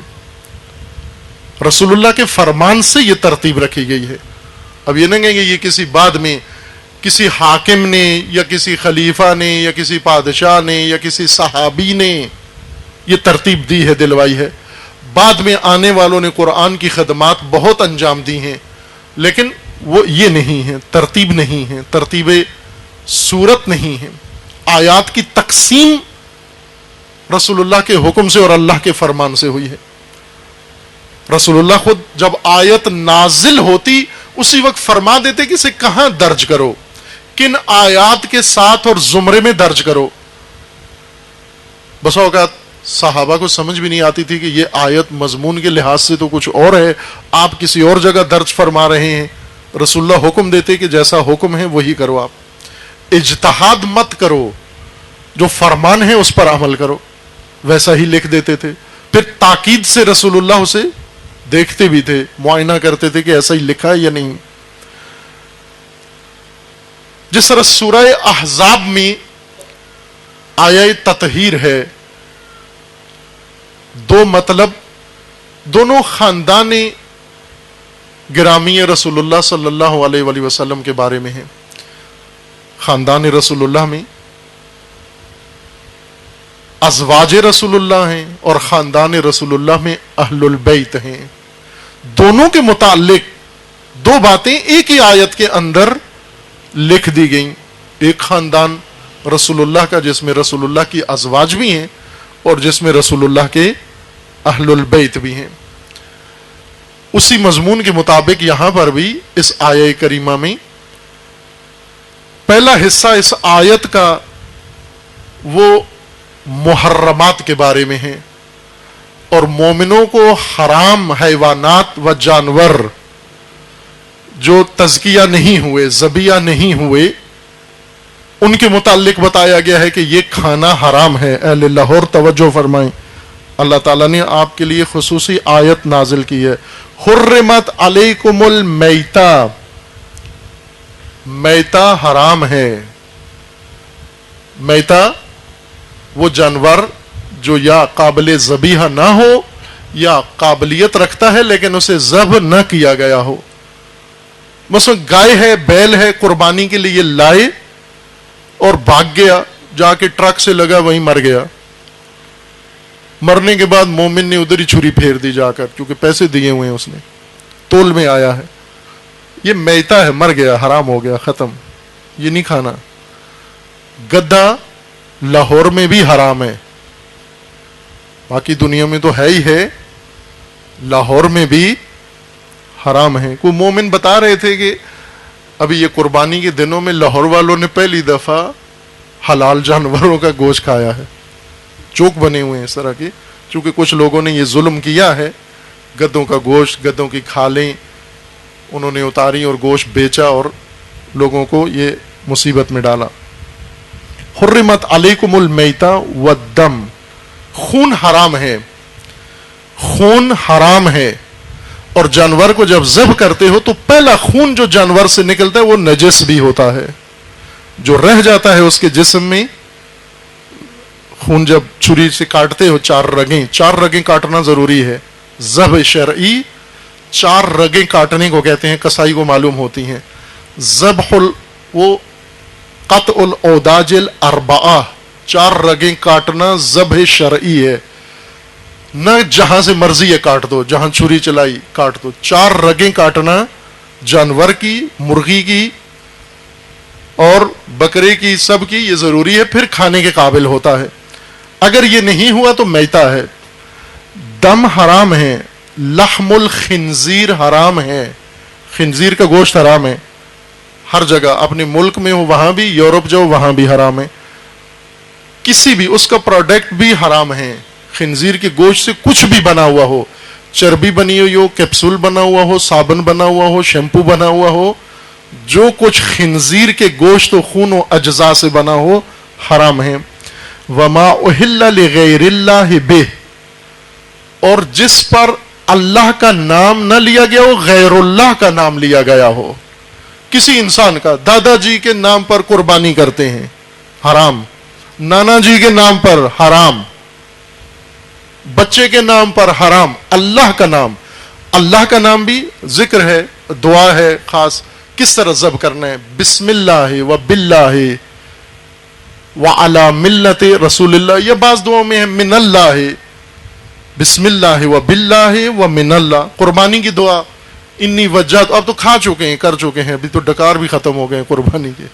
رسول اللہ کے فرمان سے یہ ترتیب رکھی گئی ہے. اب یہ نہیں کہیں گے یہ کسی بعد میں کسی حاکم نے یا کسی خلیفہ نے یا کسی بادشاہ نے یا کسی صحابی نے یہ ترتیب دی ہے، دلوائی ہے. بعد میں آنے والوں نے قرآن کی خدمات بہت انجام دی ہیں، لیکن وہ یہ نہیں ہے، ترتیب نہیں ہے، ترتیب صورت نہیں ہے. آیات کی تقسیم رسول اللہ کے حکم سے اور اللہ کے فرمان سے ہوئی ہے. رسول اللہ خود جب آیت نازل ہوتی اسی وقت فرما دیتے کہ اسے کہاں درج کرو, کن آیات کے ساتھ اور زمرے میں درج کرو. بسا اوقات صحابہ کو سمجھ بھی نہیں آتی تھی کہ یہ آیت مضمون کے لحاظ سے تو کچھ اور ہے, آپ کسی اور جگہ درج فرما رہے ہیں. رسول اللہ حکم دیتے کہ جیسا حکم ہے وہی کرو, آپ اجتہاد مت کرو, جو فرمان ہے اس پر عمل کرو. ویسا ہی لکھ دیتے تھے. پھر تاکید سے رسول اللہ اسے دیکھتے بھی تھے, معائنہ کرتے تھے کہ ایسا ہی لکھا ہے یا نہیں. جس طرح سورہ احزاب میں آیہ تطہیر ہے, دو مطلب دونوں خاندان گرامی رسول اللہ صلی اللہ علیہ وآلہ وسلم کے بارے میں ہیں. خاندان رسول اللہ میں ازواج رسول اللہ ہیں اور خاندان رسول اللہ میں اہل البیت ہیں. دونوں کے متعلق دو باتیں ایک ہی آیت کے اندر لکھ دی گئیں. ایک خاندان رسول اللہ کا جس میں رسول اللہ کی ازواج بھی ہیں اور جس میں رسول اللہ کے اہل البیت بھی ہیں. اسی مضمون کے مطابق یہاں پر بھی اس آیہ کریمہ میں پہلا حصہ اس آیت کا وہ محرمات کے بارے میں ہے, اور مومنوں کو حرام حیوانات و جانور جو تزکیہ نہیں ہوئے, ذبیحہ نہیں ہوئے, ان کے متعلق بتایا گیا ہے کہ یہ کھانا حرام ہے. اہل لاہور توجہ فرمائیں, اللہ تعالیٰ نے آپ کے لیے خصوصی آیت نازل کی ہے. حرمت علیکم المیتہ, میتہ حرام ہے. میتہ وہ جانور جو یا قابل ذبیحہ نہ ہو یا قابلیت رکھتا ہے لیکن اسے ذبح نہ کیا گیا ہو. مثلا گائے ہے, بیل ہے, قربانی کے لیے لائے اور بھاگ گیا, جا کے ٹرک سے لگا وہیں مر گیا. مرنے کے بعد مومن نے ادھر ہی چھری پھیر دی جا کر, کیونکہ پیسے دیے ہوئے ہیں اس نے, تول میں آیا ہے. یہ میتہ ہے, مر گیا, حرام ہو گیا, ختم, یہ نہیں کھانا. گدھا لاہور میں بھی حرام ہے, باقی دنیا میں تو ہے ہی ہے, لاہور میں بھی حرام ہے. کوئی مومن بتا رہے تھے کہ ابھی یہ قربانی کے دنوں میں لاہور والوں نے پہلی دفعہ حلال جانوروں کا گوشت کھایا ہے. چوک بنے ہوئے ہیں اس طرح کے, چونکہ کچھ لوگوں نے یہ ظلم کیا ہے, گدھوں کا گوشت, گدھوں کی کھالیں انہوں نے اتاری اور گوشت بیچا اور لوگوں کو یہ مصیبت میں ڈالا. حرمت علیکم المیتہ والدم, خون حرام ہے, خون حرام ہے. اور جانور کو جب ذبح کرتے ہو تو پہلا خون جو جانور سے نکلتا ہے وہ نجس بھی ہوتا ہے. جو رہ جاتا ہے اس کے جسم میں, خون جب چھری سے کاٹتے ہو, چار رگیں کاٹنا ضروری ہے. ذبح شرعی 4 رگیں کاٹنے کو کہتے ہیں, کسائی کو معلوم ہوتی ہیں. ذبح وہ قطع الاوداج الاربعہ, 4 رگیں کاٹنا ذبح شرعی ہے. نہ جہاں سے مرضی ہے کاٹ دو, جہاں چھری چلائی کاٹ دو. 4 رگیں کاٹنا جانور کی, مرغی کی اور بکرے کی, سب کی یہ ضروری ہے, پھر کھانے کے قابل ہوتا ہے. اگر یہ نہیں ہوا تو میتہ ہے. دم حرام ہے. لحم الخنزیر حرام ہے, خنزیر کا گوشت حرام ہے ہر جگہ, اپنے ملک میں ہو وہاں بھی, یورپ جاؤ وہاں بھی حرام ہے. کسی بھی اس کا پروڈکٹ بھی حرام ہے. خنزیر کے گوشت سے کچھ بھی بنا ہوا ہو, چربی بنی ہوئی ہو, کیپسول بنا ہوا ہو, صابن بنا ہوا ہو, شیمپو بنا ہوا ہو, جو کچھ خنزیر کے گوشت و خون و اجزاء سے بنا ہو حرام ہے. وما اہل لغیر اللہ بہ, اور جس پر اللہ کا نام نہ لیا گیا ہو, غیر اللہ کا نام لیا گیا ہو. کسی انسان کا, دادا جی کے نام پر قربانی کرتے ہیں, حرام. نانا جی کے نام پر حرام, بچے کے نام پر حرام. اللہ کا نام, اللہ کا نام بھی ذکر ہے, دعا ہے خاص, کس طرح ذبح کرنا ہے. بسم اللہ و باللہ وعلی ملت رسول اللہ, یہ بعض دعاؤں میں ہے من اللہ, بسم اللہ و باللہ و من اللہ. قربانی کی دعا انی وجہت, اب تو کھا چکے ہیں, کر چکے ہیں, ابھی تو ڈکار بھی ختم ہو گئے قربانی کے.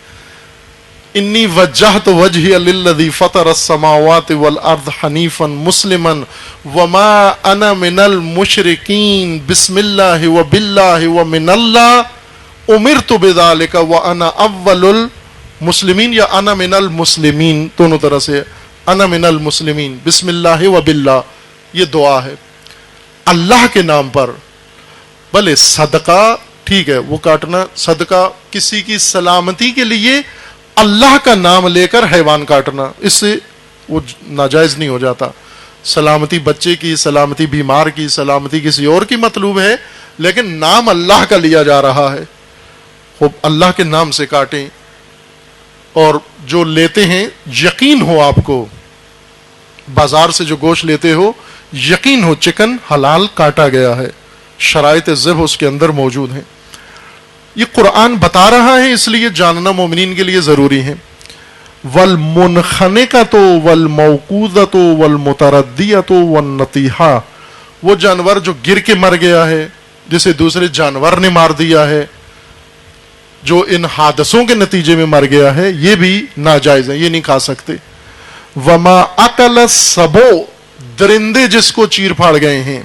انی وجہت وجہی للذی فطر السماوات والارض حنیفا مسلما وما انا من المشرکین بسم اللہ وباللہ ومن اللہ امرت بذالک وانا اول المسلمین، یا انا من المسلمین، دونوں طرح سے انا من المسلمین، بسم اللہ وباللہ، یہ دعا ہے اللہ کے نام پر۔ بھلے صدقہ ٹھیک ہے، وہ کاٹنا صدقہ کسی کی سلامتی کے لیے اللہ کا نام لے کر حیوان کاٹنا، اس سے وہ ناجائز نہیں ہو جاتا۔ سلامتی بچے کی، سلامتی بیمار کی، سلامتی کسی اور کی مطلوب ہے، لیکن نام اللہ کا لیا جا رہا ہے، خوب اللہ کے نام سے کاٹیں۔ اور جو لیتے ہیں یقین ہو آپ کو، بازار سے جو گوشت لیتے ہو یقین ہو چکن حلال کاٹا گیا ہے، شرائط ذبح اس کے اندر موجود ہیں۔ یہ قرآن بتا رہا ہے، اس لیے جاننا مومنین کے لیے ضروری ہے۔ وَالْمُنْخَنِقَةُ وَالْمَوْقُوذَةُ وَالْمُتَرَدِّيَةُ وَالنَّطِيحَةُ، وہ جانور جو گر کے مر گیا ہے، جسے دوسرے جانور نے مار دیا ہے، جو ان حادثوں کے نتیجے میں مر گیا ہے، یہ بھی ناجائز ہے، یہ نہیں کھا سکتے۔ وَمَا أَكَلَ السَّبُعُ، درندے جس کو چیر پھاڑ گئے ہیں،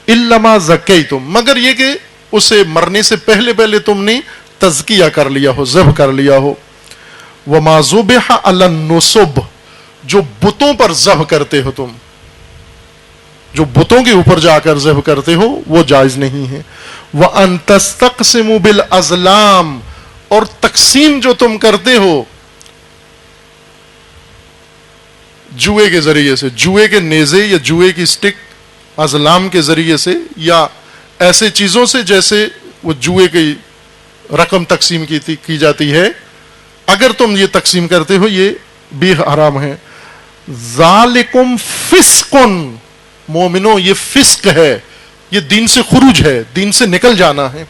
إِلَّا مَا زَكَّيْتُمْ، مگر یہ کہ اسے مرنے سے پہلے پہلے تم نے تزکیہ کر لیا ہو، ذبح کر لیا ہو۔ وَمَا ذُبِحَ عَلَى النُّصُبِ، جو بتوں پر ذبح کرتے ہو تم، جو بتوں کے اوپر جا کر ذبح کرتے ہو، وہ جائز نہیں ہے۔ وَأَن تَسْتَقْسِمُوا بِالْأَزْلَامِ، اور تقسیم جو تم کرتے ہو جوئے کے ذریعے سے، جوئے کے نیزے یا جوئے کی سٹک، ازلام کے ذریعے سے، یا ایسے چیزوں سے جیسے وہ جوئے کی رقم تقسیم کی جاتی ہے، اگر تم یہ تقسیم کرتے ہو یہ بھی حرام ہے۔ ذالکم فسق، مومنو یہ فسق ہے، یہ دین سے خروج ہے، دین سے نکل جانا ہے۔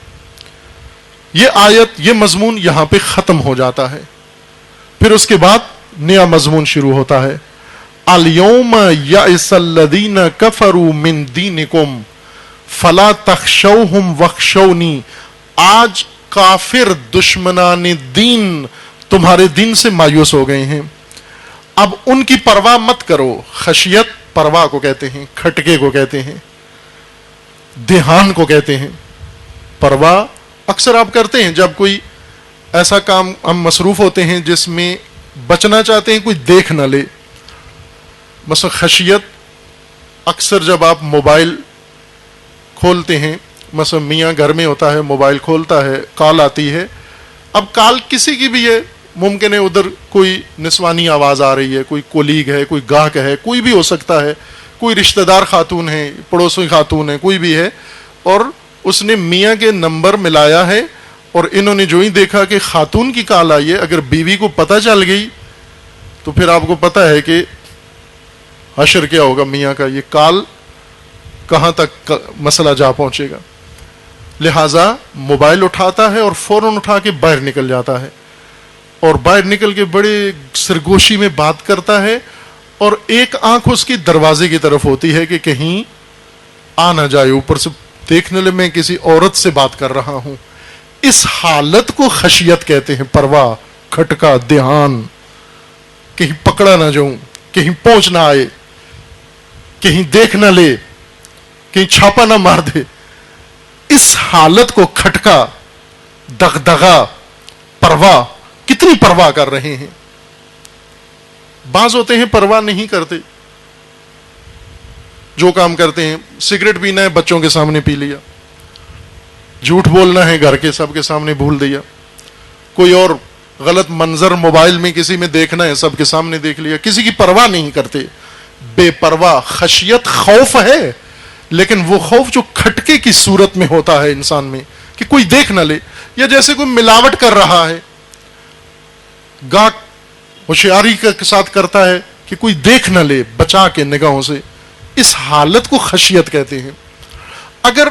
یہ آیت، یہ مضمون یہاں پہ ختم ہو جاتا ہے، پھر اس کے بعد نیا مضمون شروع ہوتا ہے۔ اليوم یئس الذین کفروا من دینکم فلا تخشوہم واخشونی، آج کافر دشمنان دین تمہارے دین سے مایوس ہو گئے ہیں، اب ان کی پرواہ مت کرو۔ خشیت پرواہ کو کہتے ہیں، کھٹکے کو کہتے ہیں، دھیان کو کہتے ہیں۔ پرواہ اکثر آپ کرتے ہیں جب کوئی ایسا کام ہم مصروف ہوتے ہیں جس میں بچنا چاہتے ہیں کوئی دیکھ نہ لے، مثلا خشیت اکثر جب آپ موبائل کھولتے ہیں، مثلا میاں گھر میں ہوتا ہے، موبائل کھولتا ہے، کال آتی ہے، اب کال کسی کی بھی ہے، ممکن ہے ادھر کوئی نسوانی آواز آ رہی ہے، کوئی کولیگ ہے، کوئی گاہک ہے، کوئی بھی ہو سکتا ہے، کوئی رشتہ دار خاتون ہے، پڑوسی خاتون ہے، کوئی بھی ہے، اور اس نے میاں کے نمبر ملایا ہے، اور انہوں نے جو ہی دیکھا کہ خاتون کی کال آئی ہے، اگر بیوی کو پتہ چل گئی تو پھر آپ کو پتہ ہے کہ حشر کیا ہوگا میاں کا، یہ کال کہاں تک مسئلہ جا پہنچے گا۔ لہٰذا موبائل اٹھاتا ہے اور فوراً اٹھا کے باہر نکل جاتا ہے، اور باہر نکل کے بڑے سرگوشی میں بات کرتا ہے، اور ایک آنکھ اس کی دروازے کی طرف ہوتی ہے کہ کہیں آ نہ جائے، اوپر سے دیکھنے لے میں کسی عورت سے بات کر رہا ہوں۔ اس حالت کو خشیت کہتے ہیں، پرواہ، کھٹکا، دھیان، کہیں پکڑا نہ جاؤں، کہیں پہنچ نہ آئے، کہیں دیکھ نہ لے، کہیں چھاپا نہ مار دے۔ اس حالت کو کھٹکا، دغدغا، پرواہ، کتنی پرواہ کر رہے ہیں۔ بعض ہوتے ہیں پرواہ نہیں کرتے، جو کام کرتے ہیں، سگریٹ پینا ہے بچوں کے سامنے پی لیا، جھوٹ بولنا ہے گھر کے سب کے سامنے بھول دیا، کوئی اور غلط منظر موبائل میں کسی میں دیکھنا ہے سب کے سامنے دیکھ لیا، کسی کی پرواہ نہیں کرتے، بے پرواہ۔ خشیت خوف ہے، لیکن وہ خوف جو کھٹکے کی صورت میں ہوتا ہے انسان میں، کہ کوئی دیکھ نہ لے، یا جیسے کوئی ملاوٹ کر رہا ہے، گاہک ہوشیاری کے ساتھ کرتا ہے کہ کوئی دیکھ نہ لے، بچا کے نگاہوں سے، اس حالت کو خشیت کہتے ہیں۔ اگر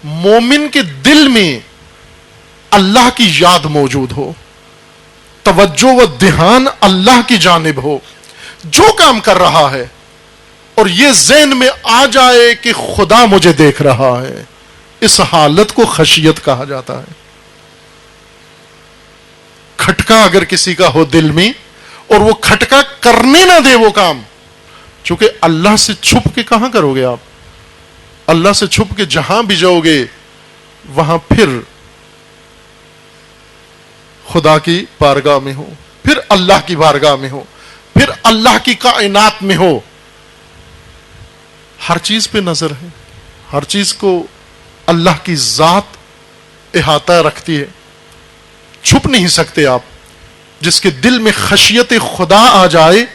مومن کے دل میں اللہ کی یاد موجود ہو، توجہ و دھیان اللہ کی جانب ہو، جو کام کر رہا ہے اور یہ ذہن میں آ جائے کہ خدا مجھے دیکھ رہا ہے، اس حالت کو خشیت کہا جاتا ہے۔ کھٹکا اگر کسی کا ہو دل میں اور وہ کھٹکا کرنے نہ دے وہ کام، چونکہ اللہ سے چھپ کے کہاں کرو گے آپ؟ اللہ سے چھپ کے جہاں بھی جاؤ گے وہاں پھر خدا کی بارگاہ میں ہو، پھر اللہ کی بارگاہ میں ہو، پھر اللہ کی کائنات میں ہو. ہر چیز پہ نظر ہے، ہر چیز کو اللہ کی ذات احاطہ رکھتی ہے. چھپ نہیں سکتے آپ. جس کے دل میں خشیت خدا آ جائے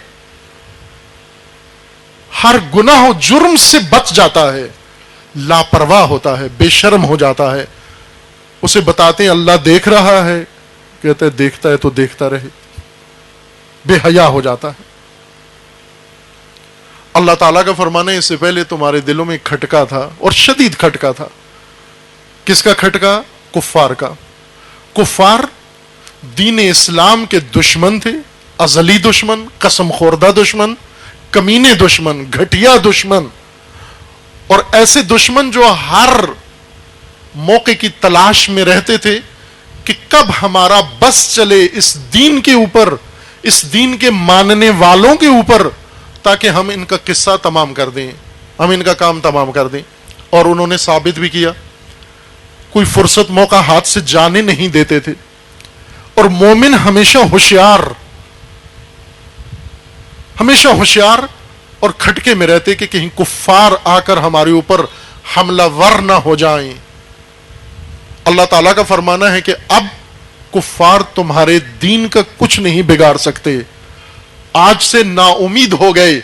ہر گناہ و جرم سے بچ جاتا ہے، لاپرواہ ہوتا ہے، بے شرم ہو جاتا ہے. اسے بتاتے ہیں اللہ دیکھ رہا ہے، کہتا ہے دیکھتا ہے تو دیکھتا رہے، بے حیا ہو جاتا ہے. اللہ تعالیٰ کا فرمانا ہے اس سے پہلے تمہارے دلوں میں کھٹکا تھا، اور شدید کھٹکا تھا. کس کا کھٹکا؟ کفار کا. کفار دین اسلام کے دشمن تھے، ازلی دشمن، قسم خوردہ دشمن، کمینے دشمن، گھٹیا دشمن، اور ایسے دشمن جو ہر موقع کی تلاش میں رہتے تھے کہ کب ہمارا بس چلے اس دین کے اوپر، اس دین کے ماننے والوں کے اوپر، تاکہ ہم ان کا قصہ تمام کر دیں، ہم ان کا کام تمام کر دیں. اور انہوں نے ثابت بھی کیا. کوئی فرصت موقع ہاتھ سے جانے نہیں دیتے تھے. اور مومن ہمیشہ ہوشیار، ہمیشہ ہوشیار اور کھٹکے میں رہتے کہ کہیں کفار آ کر ہمارے اوپر حملہ ور نہ ہو جائیں. اللہ تعالیٰ کا فرمانا ہے کہ اب کفار تمہارے دین کا کچھ نہیں بگاڑ سکتے. آج سے نا امید ہو گئے،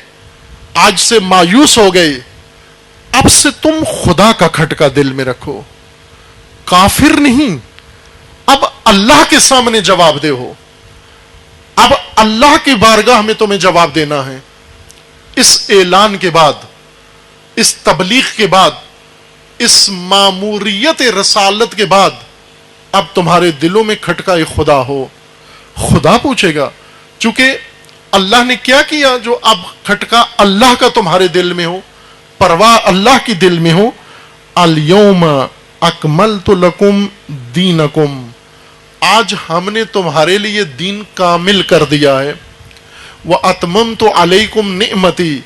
آج سے مایوس ہو گئے. اب سے تم خدا کا کھٹکا دل میں رکھو، کافر نہیں. اب اللہ کے سامنے جواب دہ ہو، اب اللہ کی بارگاہ میں تمہیں جواب دینا ہے. اس اعلان کے بعد، اس تبلیغ کے بعد، اس ماموریت رسالت کے بعد اب تمہارے دلوں میں کھٹکا خدا ہو. خدا پوچھے گا، چونکہ اللہ نے کیا کیا جو اب کھٹکا اللہ کا تمہارے دل میں ہو، پرواہ اللہ کی دل میں ہو. الیوم اکملت لکم دینکم، آج ہم نے تمہارے لیے دین کامل کر دیا ہے. واتممت علیکم نعمتی،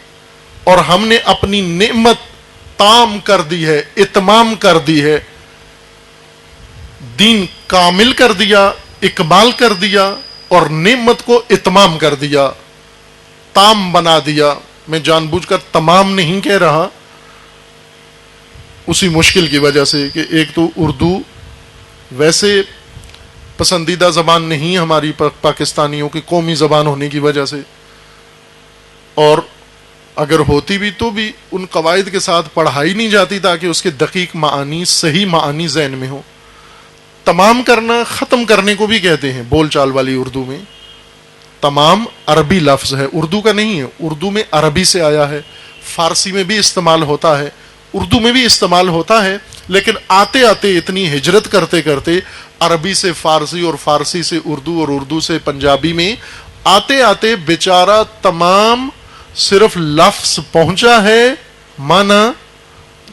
اور ہم نے اپنی نعمت تام کر دی ہے، اتمام کر دی ہے. دین کامل کر دیا، اکمال کر دیا، اور نعمت کو اتمام کر دیا، تام بنا دیا. میں جان بوجھ کر تمام نہیں کہہ رہا، اسی مشکل کی وجہ سے کہ ایک تو اردو ویسے پسندیدہ زبان نہیں ہماری پاکستانیوں کی قومی زبان ہونے کی وجہ سے، اور اگر ہوتی بھی تو بھی ان قواعد کے ساتھ پڑھائی نہیں جاتی تاکہ اس کے دقیق معانی، صحیح معانی ذہن میں ہو. تمام کرنا ختم کرنے کو بھی کہتے ہیں بول چال والی اردو میں. تمام عربی لفظ ہے، اردو کا نہیں ہے. اردو میں عربی سے آیا ہے، فارسی میں بھی استعمال ہوتا ہے، اردو میں بھی استعمال ہوتا ہے. لیکن آتے آتے اتنی ہجرت کرتے کرتے عربی سے فارسی اور فارسی سے اردو اور اردو سے پنجابی میں آتے آتے بیچارہ تمام صرف لفظ پہنچا ہے، معنی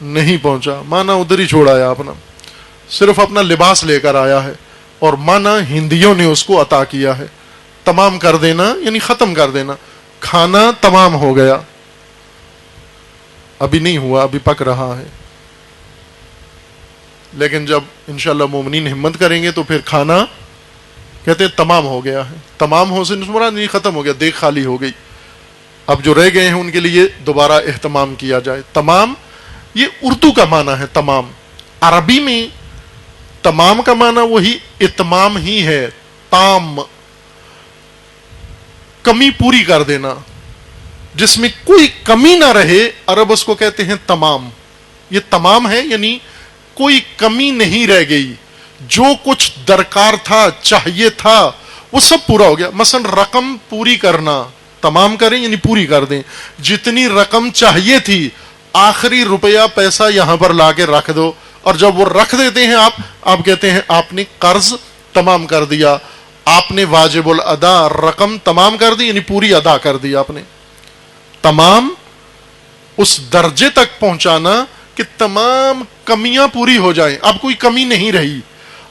نہیں پہنچا. معنی ادھر ہی چھوڑایا اپنا، صرف اپنا لباس لے کر آیا ہے، اور معنی ہندیوں نے اس کو عطا کیا ہے. تمام کر دینا یعنی ختم کر دینا. کھانا تمام ہو گیا، ابھی نہیں ہوا، ابھی پک رہا ہے. لیکن جب انشاءاللہ مومنین ہمت کریں گے تو پھر کھانا کہتے ہیں تمام ہو گیا ہے. تمام ہو سے مراد نہیں ختم ہو گیا، دیگ خالی ہو گئی. اب جو رہ گئے ہیں ان کے لیے دوبارہ اہتمام کیا جائے. تمام یہ اردو کا معنی ہے تمام. عربی میں تمام کا معنی وہی اتمام ہی ہے، تام، کمی پوری کر دینا، جس میں کوئی کمی نہ رہے. عرب اس کو کہتے ہیں تمام. یہ تمام ہے یعنی کوئی کمی نہیں رہ گئی، جو کچھ درکار تھا، چاہیے تھا، وہ سب پورا ہو گیا. مثلا رقم پوری کرنا، تمام کریں یعنی پوری کر دیں. جتنی رقم چاہیے تھی، آخری روپیہ پیسہ یہاں پر لا کے رکھ دو، اور جب وہ رکھ دیتے ہیں آپ کہتے ہیں آپ نے قرض تمام کر دیا، آپ نے واجب الادا رقم تمام کر دی یعنی پوری ادا کر دی آپ نے. تمام اس درجے تک پہنچانا کہ تمام کمیاں پوری ہو جائیں، اب کوئی کمی نہیں رہی.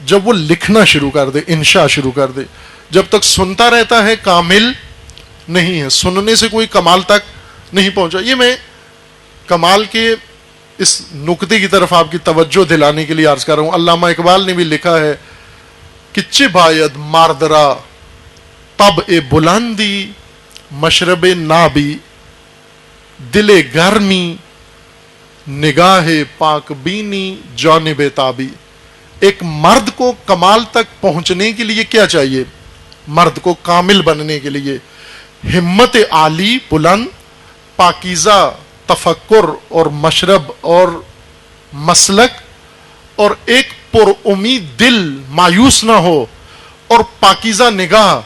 جب وہ لکھنا شروع کر دے، انشاء شروع کر دے. جب تک سنتا رہتا ہے کامل نہیں ہے، سننے سے کوئی کمال تک نہیں پہنچا. یہ میں کمال کے اس نقطے کی طرف آپ کی توجہ دلانے کے لیے عرض کر رہا ہوں. علامہ اقبال نے بھی لکھا ہے کہ چه باید مرد را طبع بلندی، مشرب نابی، دل گرمی، نگاہ پاک بینی، جانب تابی. ایک مرد کو کمال تک پہنچنے کے لیے کیا چاہیے؟ مرد کو کامل بننے کے لیے ہمت عالی، بلند، پاکیزہ تفکر اور مشرب اور مسلک، اور ایک پر امید دل، مایوس نہ ہو، اور پاکیزہ نگاہ،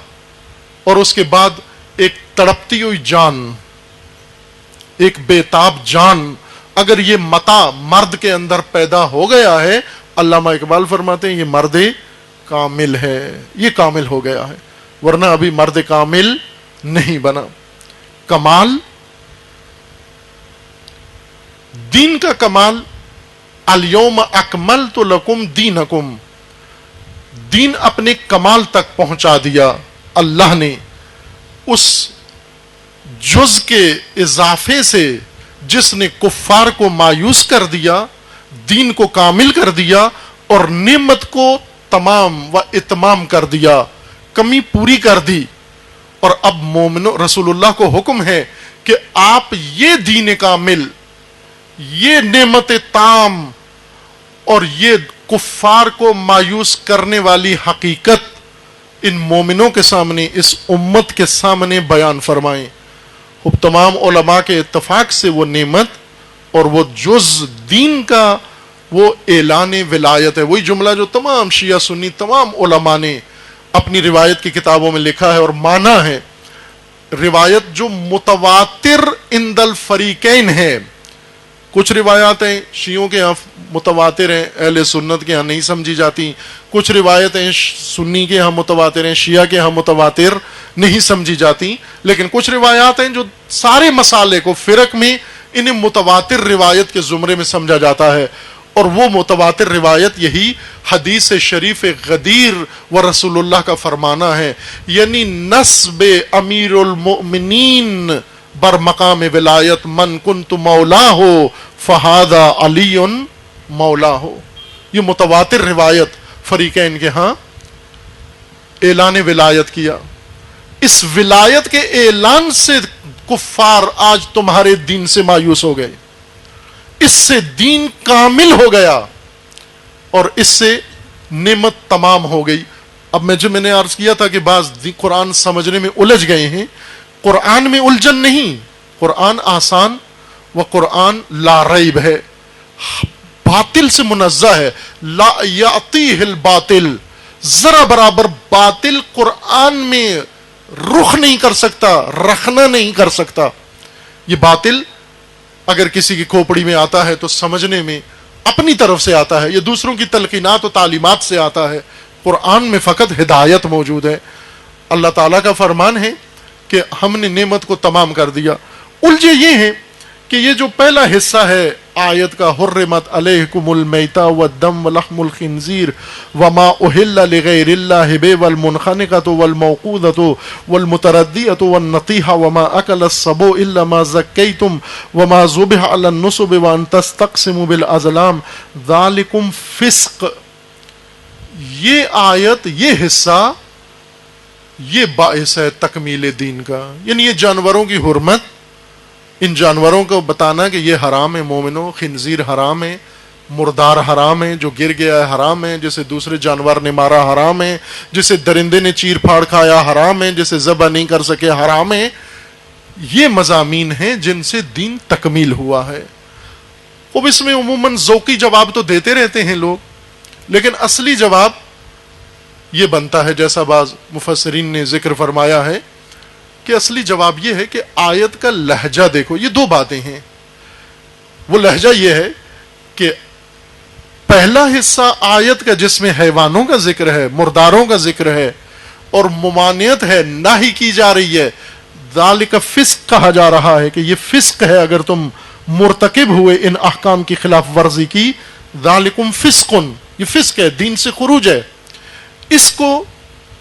اور اس کے بعد ایک تڑپتی ہوئی جان، ایک بےتاب جان. اگر یہ متا مرد کے اندر پیدا ہو گیا ہے، علامہ اقبال فرماتے ہیں یہ مرد کامل ہے، یہ کامل ہو گیا ہے، ورنہ ابھی مرد کامل نہیں بنا. کمال، دین کا کمال، الیوم اکملت لکم دینکم، دین اپنے کمال تک پہنچا دیا اللہ نے اس جز کے اضافے سے جس نے کفار کو مایوس کر دیا، دین کو کامل کر دیا اور نعمت کو تمام و اتمام کر دیا، کمی پوری کر دی. اور اب مومنوں، رسول اللہ کو حکم ہے کہ آپ یہ دین کامل، یہ نعمت تام اور یہ کفار کو مایوس کرنے والی حقیقت ان مومنوں کے سامنے، اس امت کے سامنے بیان فرمائیں. تمام علماء کے اتفاق سے وہ نعمت اور وہ جز دین کا وہ اعلان ولایت ہے. وہی جملہ جو تمام شیعہ سنی تمام علماء نے اپنی روایت کی کتابوں میں لکھا ہے اور مانا ہے. روایت جو متواتر عند الفریقین ہے. کچھ روایاتیں شیعوں کے ہاں متواتر ہیں، اہل سنت کے ہاں نہیں سمجھی جاتی. کچھ روایتیں سنی کے ہاں متواتر ہیں، شیعہ کے ہاں متواتر نہیں سمجھی جاتی. لیکن کچھ روایات ہیں جو سارے مسالے کو فرق میں انہیں متواتر روایت کے زمرے میں سمجھا جاتا ہے. اور وہ متواتر روایت یہی حدیث شریف غدیر و رسول اللہ کا فرمانا ہے، یعنی نسب امیر المؤمنین بر مقام ولایت من کنت مولا ہو فہذا علی مولا ہو. یہ متواتر روایت فریقین کے ہاں اعلان ولایت کیا. اس ولایت کے اعلان سے کفار آج تمہارے دین سے مایوس ہو گئے، اس سے دین کامل ہو گیا اور اس سے نعمت تمام ہو گئی. اب میں نے عرض کیا تھا کہ بعض قرآن سمجھنے میں الجھ گئے ہیں. قرآن میں الجھن نہیں، قرآن آسان و قرآن لا ریب ہے، باطل سے منزہ ہے. لا یاتیہ الباطل، ذرا برابر باطل قرآن میں رخ نہیں کر سکتا، رکھنا نہیں کر سکتا. یہ باطل اگر کسی کی کھوپڑی میں آتا ہے تو سمجھنے میں اپنی طرف سے آتا ہے، یہ دوسروں کی تلقینات و تعلیمات سے آتا ہے. قرآن میں فقط ہدایت موجود ہے. اللہ تعالیٰ کا فرمان ہے کہ ہم نے نعمت کو تمام کر دیا. الجھے یہ ہیں کہ یہ جو پہلا حصہ ہے آیت کا، حرمت علیکم المیتہ والدم ولحم الخنزیر وما اہل لغیر اللہ بہ والمنخنقۃ والموقوذۃ والمتردیۃ والنطیحہ وما اکل السبع الا ما زکیتم وما ذبح علی النصب وان تستقسموا بالازلام ذالکم فسق. یہ آیت، یہ حصہ، یہ باعث ہے تکمیل دین کا. یعنی یہ جانوروں کی حرمت، ان جانوروں کو بتانا کہ یہ حرام ہے. مومنوں، خنزیر حرام ہے، مردار حرام ہے، جو گر گیا ہے حرام ہے، جسے دوسرے جانور نے مارا حرام ہے، جسے درندے نے چیر پھاڑ کھایا حرام ہے، جسے ذبح نہیں کر سکے حرام ہے. یہ مضامین ہیں جن سے دین تکمیل ہوا ہے. اب اس میں عموماً ذوقی جواب تو دیتے رہتے ہیں لوگ، لیکن اصلی جواب یہ بنتا ہے جیسا بعض مفسرین نے ذکر فرمایا ہے کہ اصلی جواب یہ ہے کہ آیت کا لہجہ دیکھو. یہ دو باتیں ہیں. وہ لہجہ یہ ہے کہ پہلا حصہ آیت کا جس میں حیوانوں کا ذکر ہے، مرداروں کا ذکر ہے اور ممانعت ہے، نہی کی جا رہی ہے، ذالک فسق کہا جا رہا ہے کہ یہ فسق ہے اگر تم مرتکب ہوئے ان احکام کی خلاف ورزی کی. ذالکم فسق، یہ فسق ہے، دین سے خروج ہے. اس کو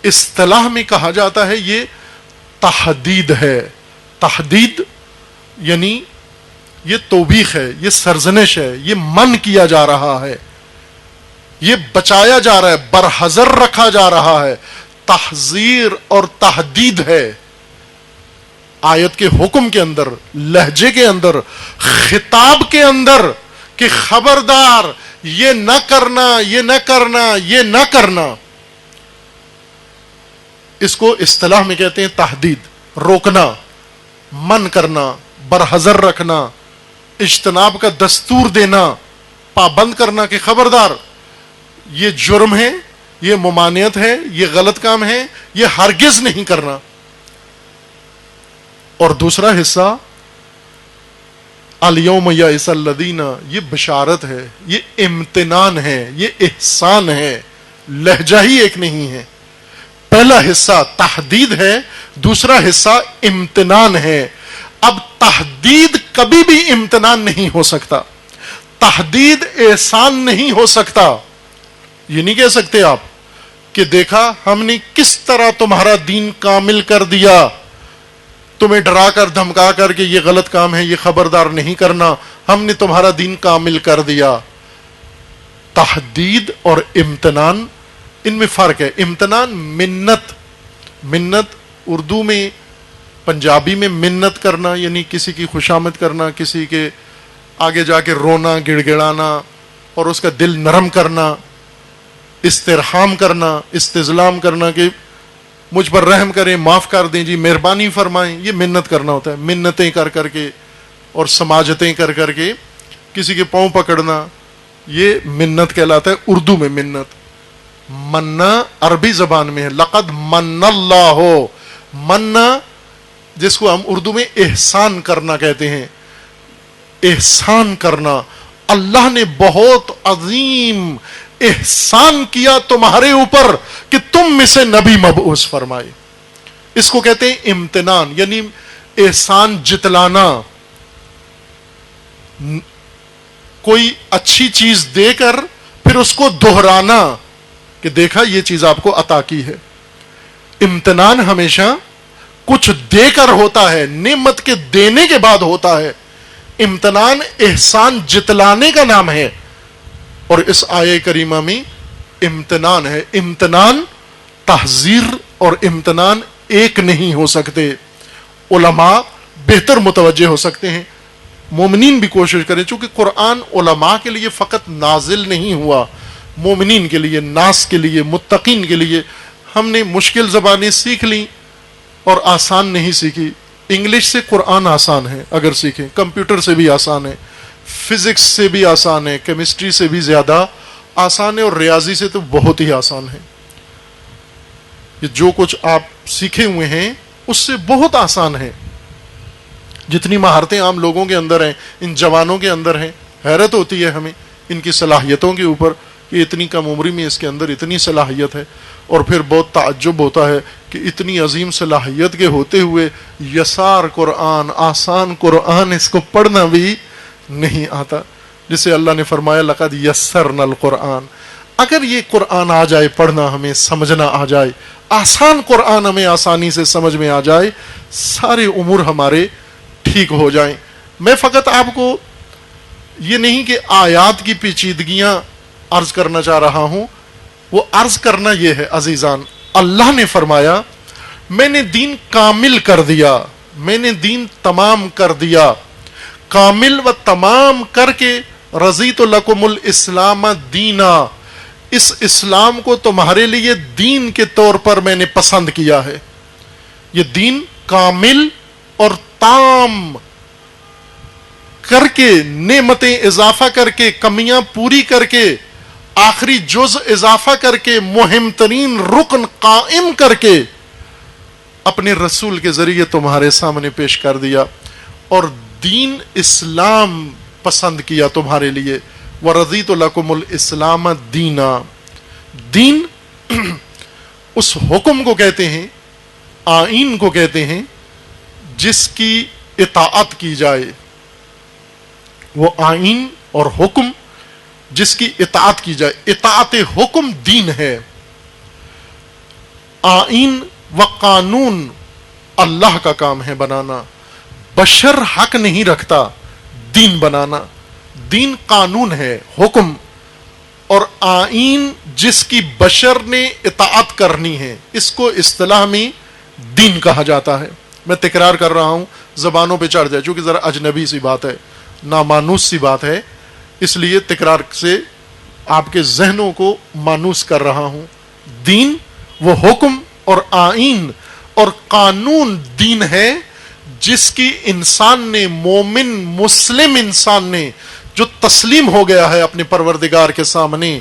اصطلاح میں کہا جاتا ہے یہ تحدید ہے. تحدید یعنی یہ توبیخ ہے، یہ سرزنش ہے، یہ من کیا جا رہا ہے، یہ بچایا جا رہا ہے، برحذر رکھا جا رہا ہے. تحذیر اور تحدید ہے آیت کے حکم کے اندر، لہجے کے اندر، خطاب کے اندر، کہ خبردار یہ نہ کرنا، یہ نہ کرنا، یہ نہ کرنا. اس کو اصطلاح میں کہتے ہیں تحدید، روکنا، من کرنا، برحذر رکھنا، اجتناب کا دستور دینا، پابند کرنا کہ خبردار یہ جرم ہے، یہ ممانعت ہے، یہ غلط کام ہے، یہ ہرگز نہیں کرنا. اور دوسرا حصہ الیوم یئس الذین، یہ بشارت ہے، یہ امتنان ہے، یہ احسان ہے، لہجہ ہی ایک نہیں ہے. پہلا حصہ تحدید ہے، دوسرا حصہ امتنان ہے. اب تحدید کبھی بھی امتنان نہیں ہو سکتا، تحدید احسان نہیں ہو سکتا. یہ نہیں کہہ سکتے آپ کہ دیکھا ہم نے کس طرح تمہارا دین کامل کر دیا، تمہیں ڈرا کر دھمکا کر کہ یہ غلط کام ہے، یہ خبردار نہیں کرنا، ہم نے تمہارا دین کامل کر دیا. تحدید اور امتنان، ان میں فرق ہے. امتنان منت اردو میں، پنجابی میں منت کرنا یعنی کسی کی خوشامد کرنا، کسی کے آگے جا کے رونا، گڑ گڑانا اور اس کا دل نرم کرنا، استرحام کرنا، استظلام کرنا کہ مجھ پر رحم کریں، معاف کر دیں جی، مہربانی فرمائیں. یہ منت کرنا ہوتا ہے. منتیں کر کر کے اور سماجتیں کر کر کے کسی کے پاؤں پکڑنا، یہ منت کہلاتا ہے اردو میں. منت منا عربی زبان میں ہے، لقد من اللہ، منا جس کو ہم اردو میں احسان کرنا کہتے ہیں. احسان کرنا، اللہ نے بہت عظیم احسان کیا تمہارے اوپر کہ تم میں سے نبی مبعوث فرمائے. اس کو کہتے ہیں امتنان، یعنی احسان جتلانا. کوئی اچھی چیز دے کر پھر اس کو دہرانا کہ دیکھا یہ چیز آپ کو عطا کی ہے. امتنان ہمیشہ کچھ دے کر ہوتا ہے، نعمت کے دینے کے بعد ہوتا ہے. امتنان احسان جتلانے کا نام ہے. اور اس آیہ کریمہ میں امتنان ہے. امتنان، تحذیر اور امتنان ایک نہیں ہو سکتے. علماء بہتر متوجہ ہو سکتے ہیں، مومنین بھی کوشش کریں، چونکہ قرآن علماء کے لیے فقط نازل نہیں ہوا، مومنین کے لیے، ناس کے لیے، متقین کے لیے. ہم نے مشکل زبانیں سیکھ لیں اور آسان نہیں سیکھی. انگلش سے قرآن آسان ہے اگر سیکھیں، کمپیوٹر سے بھی آسان ہے، فزکس سے بھی آسان ہے، کیمسٹری سے بھی زیادہ آسان ہے، اور ریاضی سے تو بہت ہی آسان ہے. یہ جو کچھ آپ سیکھے ہوئے ہیں اس سے بہت آسان ہے. جتنی مہارتیں عام لوگوں کے اندر ہیں، ان جوانوں کے اندر ہیں. حیرت ہوتی ہے ہمیں ان کی صلاحیتوں کے اوپر کہ اتنی کم عمری میں اس کے اندر اتنی صلاحیت ہے. اور پھر بہت تعجب ہوتا ہے کہ اتنی عظیم صلاحیت کے ہوتے ہوئے یسار قرآن، آسان قرآن، اس کو پڑھنا بھی نہیں آتا. جسے اللہ نے فرمایا لقد یسرنا القرآن. اگر یہ قرآن آ جائے، پڑھنا ہمیں سمجھنا آ جائے، آسان قرآن ہمیں آسانی سے سمجھ میں آ جائے، سارے امور ہمارے ٹھیک ہو جائیں. میں فقط آپ کو یہ نہیں کہ آیات کی پیچیدگیاں عرض کرنا چاہ رہا ہوں، وہ عرض کرنا یہ ہے عزیزان، اللہ نے فرمایا میں نے دین کامل کر دیا، میں نے دین تمام کر دیا. کامل و تمام کر کے رضیت لکم الاسلام دینا، اس اسلام کو تمہارے لیے دین کے طور پر میں نے پسند کیا ہے. یہ دین کامل اور تام کر کے، نعمتیں اضافہ کر کے، کمیاں پوری کر کے، آخری جز اضافہ کر کے، مہم ترین رکن قائم کر کے اپنے رسول کے ذریعے تمہارے سامنے پیش کر دیا. اور دین اسلام پسند کیا تمہارے لیے. وَرَضِيتُ لَكُمُ الْإِسْلَامَ دِينًا. دین اس حکم کو کہتے ہیں، آئین کو کہتے ہیں جس کی اطاعت کی جائے. وہ آئین اور حکم جس کی اطاعت کی جائے. اطاعت حکم دین ہے. آئین و قانون اللہ کا کام ہے بنانا. بشر حق نہیں رکھتا دین بنانا. دین قانون ہے, حکم, اور آئین جس کی بشر نے اطاعت کرنی ہے, اس کو اصطلاح میں دین کہا جاتا ہے. میں تکرار کر رہا ہوں, زبانوں پہ چڑھ جائے, چونکہ ذرا اجنبی سی بات ہے, نامانوس سی بات ہے, اس لیے تکرار سے آپ کے ذہنوں کو مانوس کر رہا ہوں. دین وہ حکم اور آئین اور قانون دین ہے جس کی انسان نے, مومن مسلم انسان نے جو تسلیم ہو گیا ہے اپنے پروردگار کے سامنے,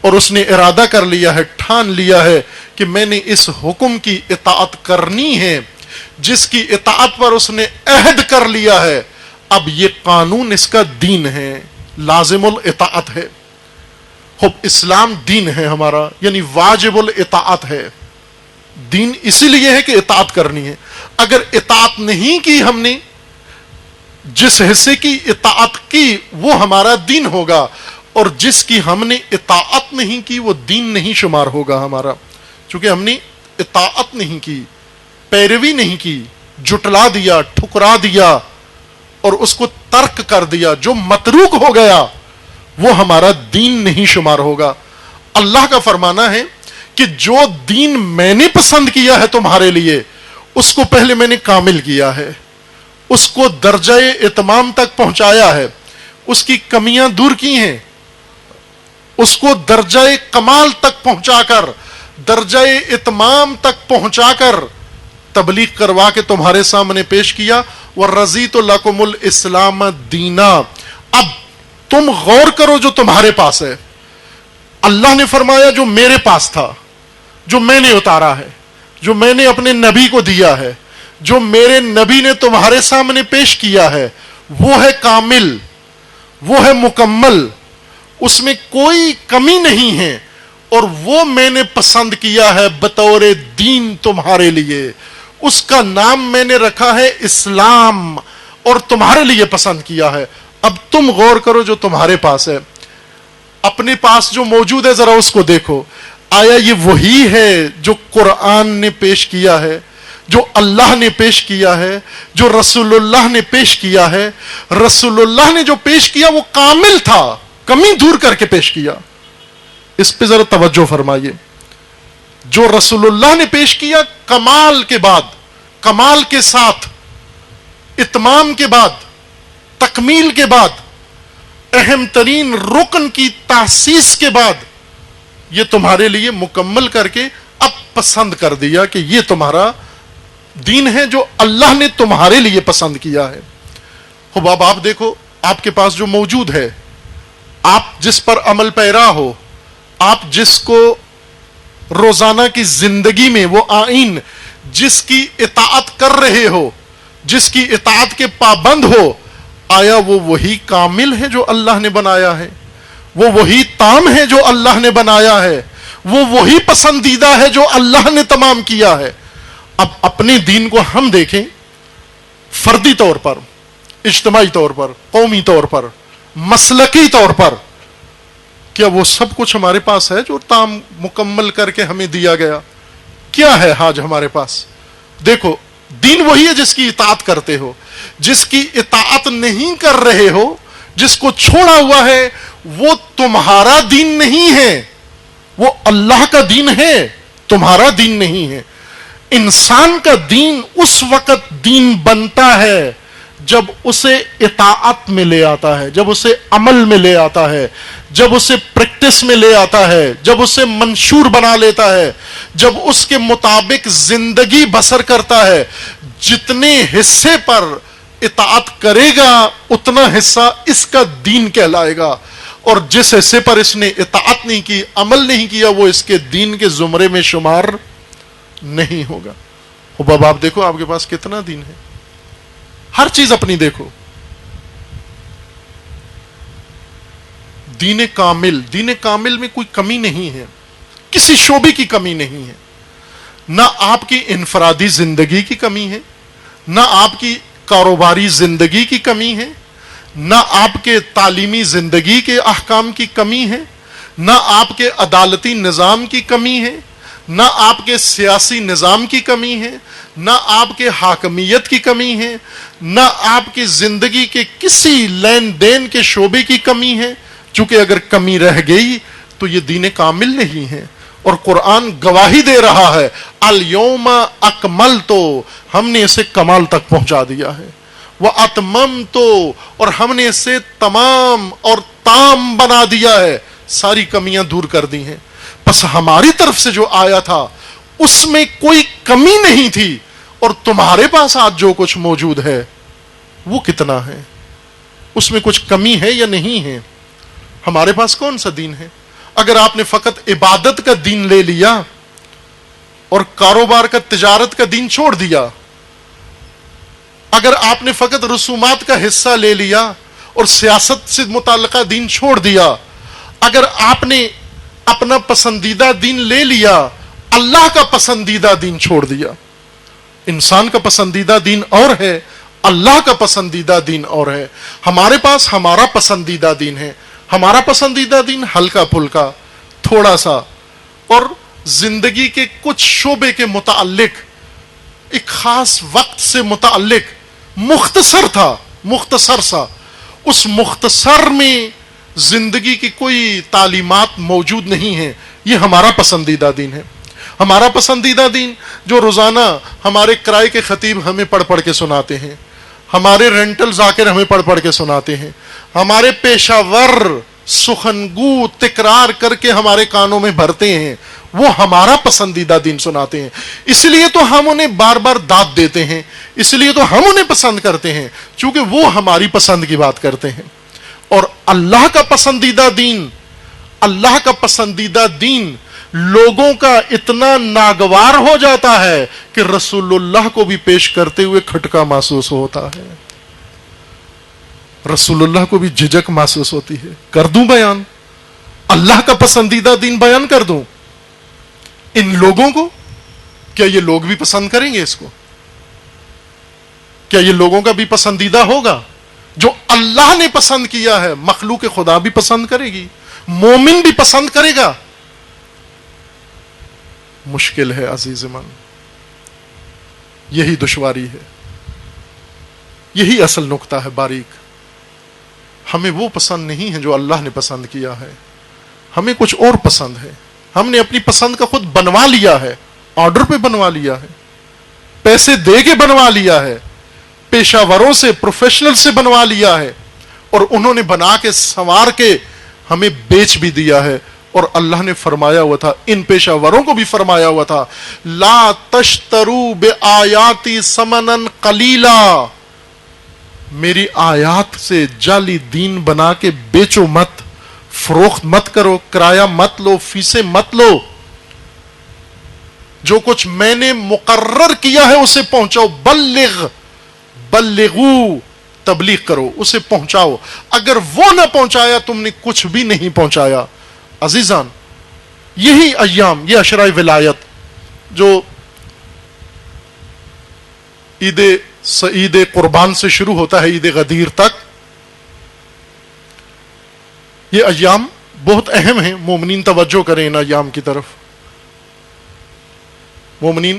اور اس نے ارادہ کر لیا ہے, ٹھان لیا ہے کہ میں نے اس حکم کی اطاعت کرنی ہے, جس کی اطاعت پر اس نے عہد کر لیا ہے, اب یہ قانون اس کا دین ہے, لازم الاطاعت ہے. اسلام دین ہے ہمارا, یعنی واجب الاطاعت ہے. دین اسی لیے ہے کہ اطاعت کرنی ہے. اگر اطاعت نہیں کی ہم نے, جس حصے کی اطاعت کی وہ ہمارا دین ہوگا, اور جس کی ہم نے اطاعت نہیں کی وہ دین نہیں شمار ہوگا ہمارا. چونکہ ہم نے اطاعت نہیں کی, پیروی نہیں کی, جٹلا دیا, ٹھکرا دیا اور اس کو ترک کر دیا, جو متروک ہو گیا وہ ہمارا دین نہیں شمار ہوگا. اللہ کا فرمانا ہے کہ جو دین میں نے پسند کیا ہے تمہارے لیے, اس کو پہلے میں نے کامل کیا ہے, اس کو درجہ اتمام تک پہنچایا ہے, اس کی کمیاں دور کی ہیں, اس کو درجہ کمال تک پہنچا کر, درجہ اتمام تک پہنچا کر تبلیغ کروا کے تمہارے سامنے پیش کیا. وَرَضِيتُ لَكُمُ الْإِسْلَامَ دِينًا. اب تم غور کرو جو تمہارے پاس ہے. اللہ نے فرمایا جو میرے پاس تھا, جو میں نے اتارا ہے, جو میں نے اپنے نبی کو دیا ہے, جو میرے نبی نے تمہارے سامنے پیش کیا ہے, وہ ہے کامل, وہ ہے مکمل, اس میں کوئی کمی نہیں ہے, اور وہ میں نے پسند کیا ہے بطور دین تمہارے لیے. اس کا نام میں نے رکھا ہے اسلام, اور تمہارے لیے پسند کیا ہے. اب تم غور کرو جو تمہارے پاس ہے, اپنے پاس جو موجود ہے ذرا اس کو دیکھو. آیا یہ وہی ہے جو قرآن نے پیش کیا ہے, جو اللہ نے پیش کیا ہے, جو رسول اللہ نے پیش کیا ہے؟ رسول اللہ نے جو پیش کیا وہ کامل تھا, کمی دور کر کے پیش کیا. اس پہ ذرا توجہ فرمائیے. جو رسول اللہ نے پیش کیا کمال کے بعد, کمال کے ساتھ, اتمام کے بعد, تکمیل کے بعد, اہم ترین رکن کی تاسیس کے بعد, یہ تمہارے لیے مکمل کر کے اب پسند کر دیا کہ یہ تمہارا دین ہے جو اللہ نے تمہارے لیے پسند کیا ہے. اب آپ دیکھو آپ کے پاس جو موجود ہے, آپ جس پر عمل پیرا ہو, آپ جس کو روزانہ کی زندگی میں وہ آئین جس کی اطاعت کر رہے ہو, جس کی اطاعت کے پابند ہو, آیا وہ وہی کامل ہے جو اللہ نے بنایا ہے؟ وہ وہی تام ہے جو اللہ نے بنایا ہے؟ وہ وہی پسندیدہ ہے جو اللہ نے تمام کیا ہے؟ اب اپنے دین کو ہم دیکھیں فردی طور پر, اجتماعی طور پر, قومی طور پر, مسلکی طور پر, کیا وہ سب کچھ ہمارے پاس ہے جو تام مکمل کر کے ہمیں دیا گیا؟ کیا ہے حاج ہمارے پاس؟ دیکھو دین وہی ہے جس کی اطاعت کرتے ہو. جس کی اطاعت نہیں کر رہے ہو, جس کو چھوڑا ہوا ہے, وہ تمہارا دین نہیں ہے, وہ اللہ کا دین ہے, تمہارا دین نہیں ہے. انسان کا دین اس وقت دین بنتا ہے جب اسے اطاعت میں لے آتا ہے, جب اسے عمل میں لے آتا ہے, جب اسے پریکٹس میں لے آتا ہے, جب اسے منشور بنا لیتا ہے, جب اس کے مطابق زندگی بسر کرتا ہے. جتنے حصے پر اطاعت کرے گا اتنا حصہ اس کا دین کہلائے گا, اور جس حصے پر اس نے اطاعت نہیں کی, عمل نہیں کیا, وہ اس کے دین کے زمرے میں شمار نہیں ہوگا. اب آپ دیکھو آپ کے پاس کتنا دین ہے, ہر چیز اپنی دیکھو. دین کامل, دین کامل میں کوئی کمی نہیں ہے, کسی شعبے کی کمی نہیں ہے. نہ آپ کی انفرادی زندگی کی کمی ہے, نہ آپ کی کاروباری زندگی کی کمی ہے, نہ آپ کے تعلیمی زندگی کے احکام کی کمی ہے، نہ آپ کے عدالتی نظام کی کمی ہے، نہ آپ کے سیاسی نظام کی کمی ہے، نہ آپ کے حاکمیت کی کمی ہے، نہ آپ کی زندگی کے کسی لین دین کے شعبے کی کمی ہے، چونکہ اگر کمی رہ گئی تو یہ دین کامل نہیں ہے۔ اور قرآن گواہی دے رہا ہے الیوم اکملت، ہم نے اسے کمال تک پہنچا دیا ہے، واتممت، اور ہم نے اسے تمام اور تام بنا دیا ہے، ساری کمیاں دور کر دی ہیں۔ پس ہماری طرف سے جو آیا تھا اس میں کوئی کمی نہیں تھی، اور تمہارے پاس آج جو کچھ موجود ہے وہ کتنا ہے؟ اس میں کچھ کمی ہے یا نہیں ہے؟ ہمارے پاس کون سا دین ہے؟ اگر آپ نے فقط عبادت کا دین لے لیا اور کاروبار کا تجارت کا دین چھوڑ دیا، اگر آپ نے فقط رسومات کا حصہ لے لیا اور سیاست سے متعلقہ دین چھوڑ دیا، اگر آپ نے اپنا پسندیدہ دین لے لیا، اللہ کا پسندیدہ دین چھوڑ دیا۔ انسان کا پسندیدہ دین اور ہے، اللہ کا پسندیدہ دین اور ہے۔ ہمارے پاس ہمارا پسندیدہ دین ہے، ہمارا پسندیدہ دین ہلکا پھلکا تھوڑا سا اور زندگی کے کچھ شعبے کے متعلق ایک خاص وقت سے متعلق مختصر تھا، مختصر سا۔ اس مختصر میں زندگی کی کوئی تعلیمات موجود نہیں ہیں۔ یہ ہمارا پسندیدہ دین ہے۔ ہمارا پسندیدہ دین جو روزانہ ہمارے کرائے کے خطیب ہمیں پڑھ پڑھ کے سناتے ہیں، ہمارے رینٹل ذاکر ہمیں پڑھ پڑھ کے سناتے ہیں، ہمارے پیشہ ور سخنگو تکرار کر کے ہمارے کانوں میں بھرتے ہیں، وہ ہمارا پسندیدہ دین سناتے ہیں۔ اس لیے تو ہم انہیں بار بار داد دیتے ہیں، اس لیے تو ہم انہیں پسند کرتے ہیں، چونکہ وہ ہماری پسند کی بات کرتے ہیں۔ اور اللہ کا پسندیدہ دین، اللہ کا پسندیدہ دین لوگوں کا اتنا ناگوار ہو جاتا ہے کہ رسول اللہ کو بھی پیش کرتے ہوئے کھٹکا محسوس ہوتا ہے، رسول اللہ کو بھی جھجک محسوس ہوتی ہے۔ کر دوں بیان، اللہ کا پسندیدہ دین بیان کر دوں ان لوگوں کو؟ کیا یہ لوگ بھی پسند کریں گے اس کو؟ کیا یہ لوگوں کا بھی پسندیدہ ہوگا؟ جو اللہ نے پسند کیا ہے مخلوق خدا بھی پسند کرے گی، مومن بھی پسند کرے گا؟ مشکل ہے عزیز من، یہی دشواری ہے، یہی اصل نقطہ ہے باریک۔ ہمیں وہ پسند نہیں ہے جو اللہ نے پسند کیا ہے، ہمیں کچھ اور پسند ہے۔ ہم نے اپنی پسند کا خود بنوا لیا ہے، آرڈر پہ بنوا لیا ہے، پیسے دے کے بنوا لیا ہے، پیشہ وروں سے پروفیشنل سے بنوا لیا ہے، اور انہوں نے بنا کے سنوار کے ہمیں بیچ بھی دیا ہے۔ اور اللہ نے فرمایا ہوا تھا، ان پیشہ وروں کو بھی فرمایا ہوا تھا، لا تشترو بآیاتی ثمنا قلیلا، میری آیات سے جعلی دین بنا کے بیچو مت، فروخت مت کرو، کرایہ مت لو، فیسیں مت لو۔ جو کچھ میں نے مقرر کیا ہے اسے پہنچاؤ، بلغو، تبلیغ کرو، اسے پہنچاؤ۔ اگر وہ نہ پہنچایا تم نے کچھ بھی نہیں پہنچایا۔ عزیزان، یہی ایام، یہ عشرۂ ولایت جو عید قربان سے شروع ہوتا ہے عید غدیر تک، یہ ایام بہت اہم ہیں۔ مومنین توجہ کریں ان ایام کی طرف۔ مومنین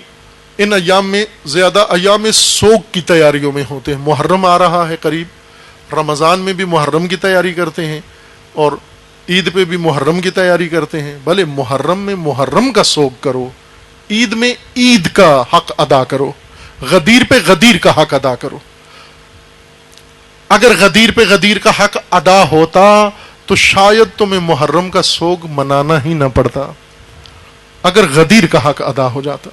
ان ایام میں زیادہ ایام سوگ کی تیاریوں میں ہوتے ہیں۔ محرم آ رہا ہے قریب، رمضان میں بھی محرم کی تیاری کرتے ہیں، اور عید پہ بھی محرم کی تیاری کرتے ہیں۔ بھلے محرم میں محرم کا سوگ کرو، عید میں عید کا حق ادا کرو، غدیر پہ غدیر کا حق ادا کرو۔ اگر غدیر پہ غدیر کا حق ادا ہوتا تو شاید تمہیں محرم کا سوگ منانا ہی نہ پڑتا، اگر غدیر کا حق ادا ہو جاتا،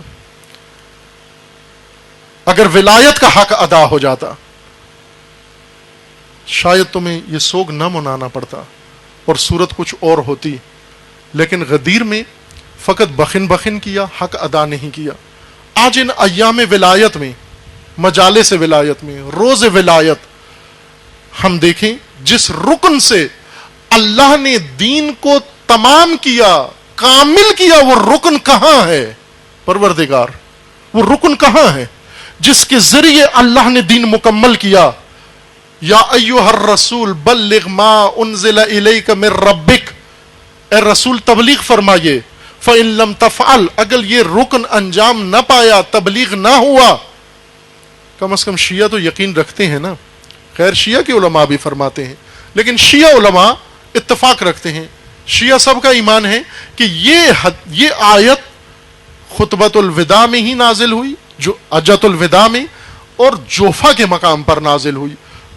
اگر ولایت کا حق ادا ہو جاتا، شاید تمہیں یہ سوگ نہ منانا پڑتا اور صورت کچھ اور ہوتی۔ لیکن غدیر میں فقط بخن کیا، حق ادا نہیں کیا۔ آج ان ایام ولایت میں، مجالس ولایت میں، روز ولایت، ہم دیکھیں جس رکن سے اللہ نے دین کو تمام کیا، کامل کیا، وہ رکن کہاں ہے؟ پروردگار، وہ رکن کہاں ہے جس کے ذریعے اللہ نے دین مکمل کیا؟ یا ایھا الرسول بلغ ما انزل الیک من ربک، اے رسول تبلیغ فرمائیے، فإن لم تفعل، اگر یہ رکن انجام نہ پایا، تبلیغ نہ ہوا، کم از کم شیعہ تو یقین رکھتے ہیں نا، خیر شیعہ کے علماء بھی فرماتے ہیں، لیکن شیعہ علماء اتفاق رکھتے ہیں، شیعہ سب کا ایمان ہے کہ یہ آیت خطبۃ الوداع میں ہی نازل ہوئی، جو حجۃ الوداع میں اور جوفہ کے مقام پر نازل ہوئی۔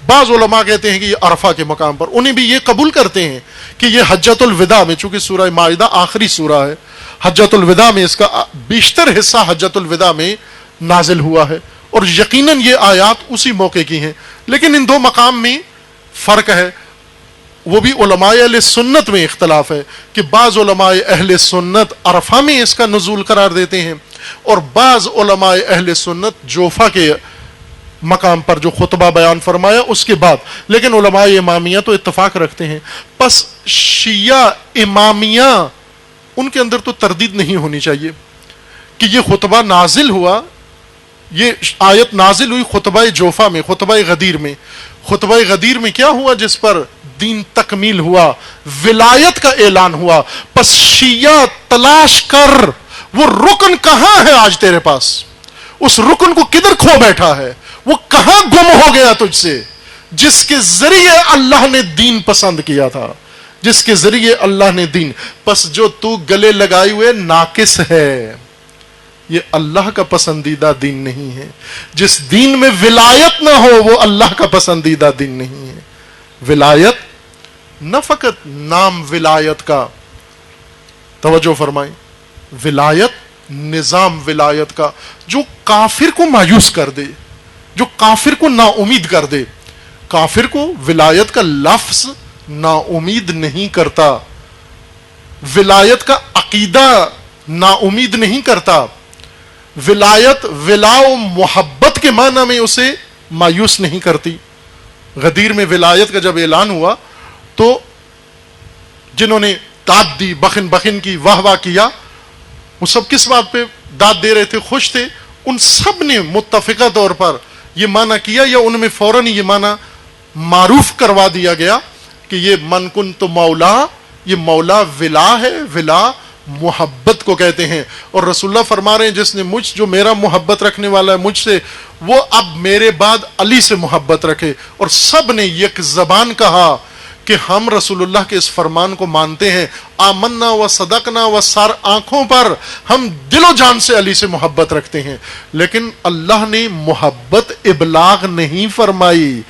بعض علماء کہتے ہیں کہ یہ عرفہ کے مقام پر، انہیں بھی یہ قبول کرتے ہیں کہ یہ حجۃ الوداع میں، چونکہ سورہ مائدہ آخری سورہ ہے، حجۃ الوداع میں اس کا بیشتر حصہ حجۃ الوداع میں نازل ہوا ہے، اور یقیناً یہ آیات اسی موقع کی ہیں۔ لیکن ان دو مقام میں فرق ہے، وہ بھی علماء اہل سنت میں اختلاف ہے کہ بعض علماء اہل سنت عرفہ میں اس کا نزول قرار دیتے ہیں، اور بعض علماء اہل سنت جوفہ کے مقام پر جو خطبہ بیان فرمایا اس کے بعد، لیکن علماء امامیہ تو اتفاق رکھتے ہیں۔ پس شیعہ امامیہ ان کے اندر تو تردید نہیں ہونی چاہیے کہ یہ خطبہ نازل ہوا، یہ آیت نازل ہوئی خطبہ جوفہ میں، خطبہ غدیر میں۔ خطبہ غدیر میں کیا ہوا؟ جس پر دین تکمیل ہوا، ولایت کا اعلان ہوا۔ پس شیعہ تلاش کر وہ رکن کہاں ہے آج تیرے پاس، اس رکن کو کدھر کھو بیٹھا ہے، وہ کہاں گم ہو گیا تجھ سے، جس کے ذریعے اللہ نے دین پسند کیا تھا، جس کے ذریعے اللہ نے دین۔ پس جو تو گلے لگائے ہوئے ناقص ہے، یہ اللہ کا پسندیدہ دین نہیں ہے۔ جس دین میں ولایت نہ ہو وہ اللہ کا پسندیدہ دین نہیں ہے۔ ولایت نہ فقط نام ولایت کا، توجہ فرمائیں، ولایت نظام ولایت کا جو کافر کو مایوس کر دے، جو کافر کو نا امید کر دے۔ کافر کو ولایت کا لفظ نا امید نہیں کرتا، ولایت کا عقیدہ نا امید نہیں کرتا، ولایت ولا و محبت کے معنی میں اسے مایوس نہیں کرتی۔ غدیر میں ولایت کا جب اعلان ہوا تو جنہوں نے داد دی، بخن بخن کی، واہ واہ کیا، وہ سب کس بات پہ داد دے رہے تھے؟ خوش تھے۔ ان سب نے متفقہ طور پر یہ معنی کیا، یا ان میں فوراً یہ معنی معروف کروا دیا گیا کہ یہ من کن تو مولا، یہ مولا ولا ہے، ولا محبت کو کہتے ہیں۔ اور رسول اللہ فرما رہے ہیں جس نے جو میرا محبت رکھنے والا ہے مجھ سے، وہ اب میرے بعد علی سے محبت رکھے۔ اور سب نے یک زبان کہا کہ ہم رسول اللہ کے اس فرمان کو مانتے ہیں، آمنا و صدقنا و سار آنکھوں پر ہم دل و جان سے علی سے محبت رکھتے ہیں۔ لیکن اللہ نے محبت ابلاغ نہیں فرمائی،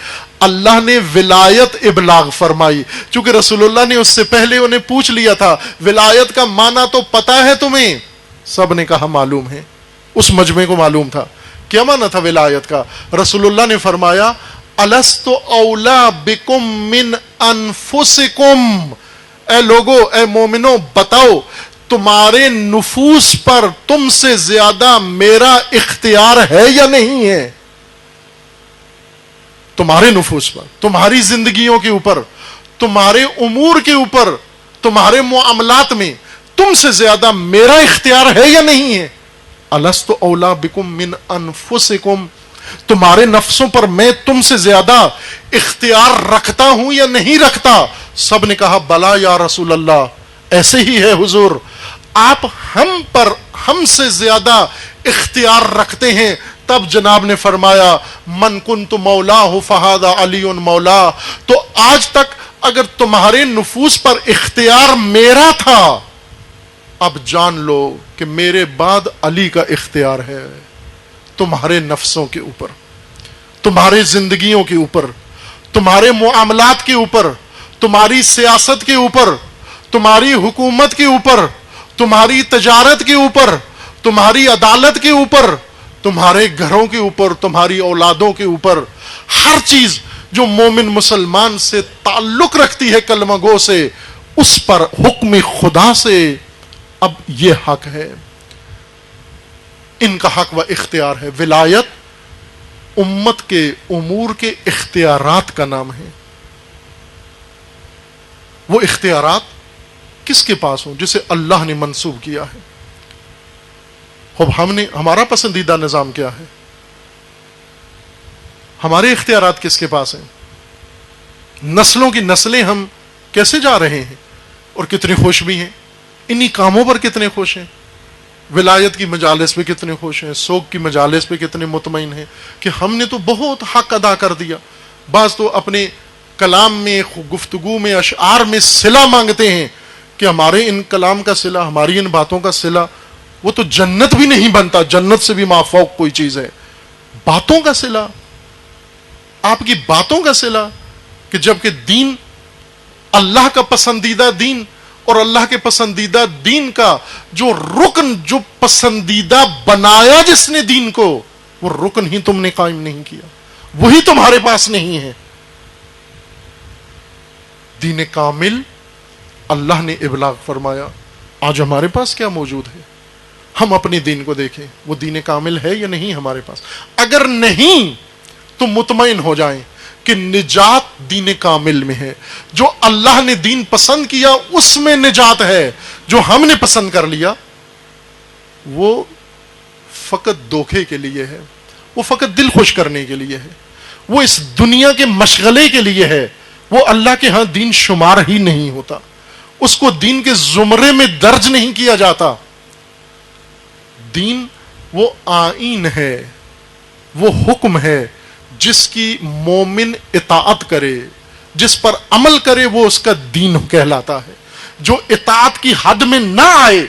اللہ نے ولایت ابلاغ فرمائی، چونکہ رسول اللہ نے اس سے پہلے انہیں پوچھ لیا تھا ولایت کا معنی تو پتا ہے تمہیں؟ سب نے کہا معلوم ہے، اس مجمع کو معلوم تھا کیا معنی تھا ولایت کا۔ رسول اللہ نے فرمایا الست اولا بکم من انفسکم، اے لوگو، اے مومنو، بتاؤ تمہارے نفوس پر تم سے زیادہ میرا اختیار ہے یا نہیں ہے؟ تمہارے نفوس پر، تمہاری زندگیوں کے اوپر، تمہارے امور کے اوپر، تمہارے معاملات میں تم سے زیادہ میرا اختیار ہے یا نہیں ہے؟ الست اولا بکم من انفسکم، تمہارے نفسوں پر میں تم سے زیادہ اختیار رکھتا ہوں یا نہیں رکھتا؟ سب نے کہا بلا یا رسول اللہ، ایسے ہی ہے حضور، آپ ہم سے زیادہ اختیار رکھتے ہیں۔ تب جناب نے فرمایا من کنت مولاہ فہذا علی مولا، تو آج تک اگر تمہارے نفوس پر اختیار میرا تھا، اب جان لو کہ میرے بعد علی کا اختیار ہے تمہارے نفسوں کے اوپر، تمہارے زندگیوں کے اوپر، تمہارے معاملات کے اوپر، تمہاری سیاست کے اوپر، تمہاری حکومت کے اوپر، تمہاری تجارت کے اوپر، تمہاری عدالت کے اوپر، تمہارے گھروں کے اوپر، تمہاری اولادوں کے اوپر، ہر چیز جو مومن مسلمان سے تعلق رکھتی ہے کلمہ گو سے، اس پر حکم خدا سے اب یہ حق ہے، ان کا حق و اختیار ہے۔ ولایت امت کے امور کے اختیارات کا نام ہے۔ وہ اختیارات کس کے پاس ہوں؟ جسے اللہ نے منسوب کیا ہے۔ اب ہمارا پسندیدہ نظام کیا ہے؟ ہمارے اختیارات کس کے پاس ہیں؟ نسلوں کی نسلیں ہم کیسے جا رہے ہیں اور کتنے خوش بھی ہیں، انہی کاموں پر کتنے خوش ہیں، ولایت کی مجالس پہ کتنے خوش ہیں، سوگ کی مجالس پہ کتنے مطمئن ہیں کہ ہم نے تو بہت حق ادا کر دیا۔ بعض تو اپنے کلام میں، گفتگو میں، اشعار میں صلہ مانگتے ہیں کہ ہمارے ان کلام کا صلہ، ہماری ان باتوں کا صلہ وہ تو جنت بھی نہیں بنتا، جنت سے بھی مافوق کوئی چیز ہے۔ باتوں کا صلہ، آپ کی باتوں کا صلہ، کہ جبکہ دین اللہ کا پسندیدہ دین، اور اللہ کے پسندیدہ دین کا جو رکن، جو پسندیدہ بنایا جس نے دین کو، وہ رکن ہی تم نے قائم نہیں کیا، وہی تمہارے پاس نہیں ہے۔ دین کامل اللہ نے ابلاغ فرمایا، آج ہمارے پاس کیا موجود ہے؟ ہم اپنے دین کو دیکھیں، وہ دین کامل ہے یا نہیں ہمارے پاس؟ اگر نہیں تو مطمئن ہو جائیں کہ نجات دین کامل میں ہے۔ جو اللہ نے دین پسند کیا اس میں نجات ہے، جو ہم نے پسند کر لیا وہ فقط دھوکے کے لیے ہے، وہ فقط دل خوش کرنے کے لیے ہے، وہ اس دنیا کے مشغلے کے لیے ہے، وہ اللہ کے ہاں دین شمار ہی نہیں ہوتا، اس کو دین کے زمرے میں درج نہیں کیا جاتا۔ دین وہ آئین ہے، وہ حکم ہے جس کی مومن اطاعت کرے، جس پر عمل کرے، وہ اس کا دین کہلاتا ہے۔ جو اطاعت کی حد میں نہ آئے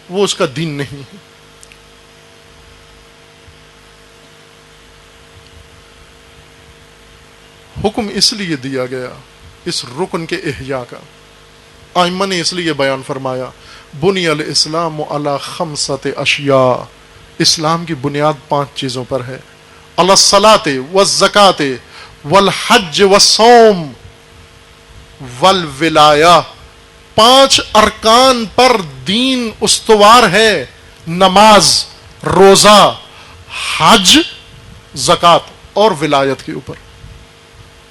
وہ اس کا دین نہیں ہے۔ حکم اس لیے دیا گیا اس رکن کے احیاء کا، ائمہ نے اس لیے بیان فرمایا بنی الاسلام علی خمسۃ اشیاء، اسلام کی بنیاد 5 چیزوں پر ہے، علی الصلاۃ والزکاۃ والحج والصوم والولایہ، 5 ارکان پر دین استوار ہے، نماز، روزہ، حج، زکوٰۃ اور ولایت کے اوپر۔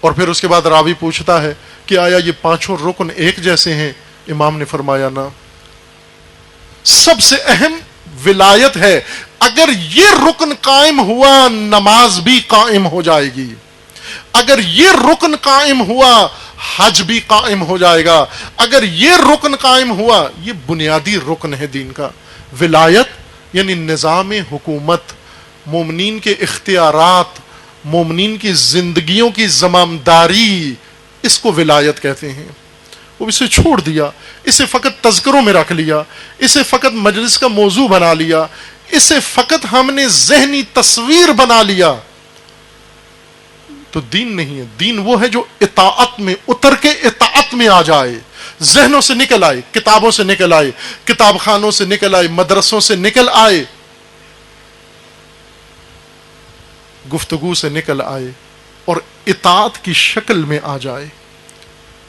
اور پھر اس کے بعد راوی پوچھتا ہے کہ آیا یہ 5 رکن ایک جیسے ہیں؟ امام نے فرمایا نہ، سب سے اہم ولایت ہے، اگر یہ رکن قائم ہوا نماز بھی قائم ہو جائے گی، اگر یہ رکن قائم ہوا حج بھی قائم ہو جائے گا، اگر یہ رکن قائم ہوا، یہ بنیادی رکن ہے دین کا۔ ولایت یعنی نظام حکومت، مومنین کے اختیارات، مومنین کی زندگیوں کی زمامداری، اس کو ولایت کہتے ہیں۔ وہ اسے چھوڑ دیا، اسے فقط تذکروں میں رکھ لیا، اسے فقط مجلس کا موضوع بنا لیا، اسے فقط ہم نے ذہنی تصویر بنا لیا، تو دین نہیں ہے۔ دین وہ ہے جو اطاعت میں اتر کے اطاعت میں آ جائے، ذہنوں سے نکل آئے، کتابوں سے نکل آئے، کتاب خانوں سے نکل آئے، مدرسوں سے نکل آئے، گفتگو سے نکل آئے اور اطاعت کی شکل میں آ جائے،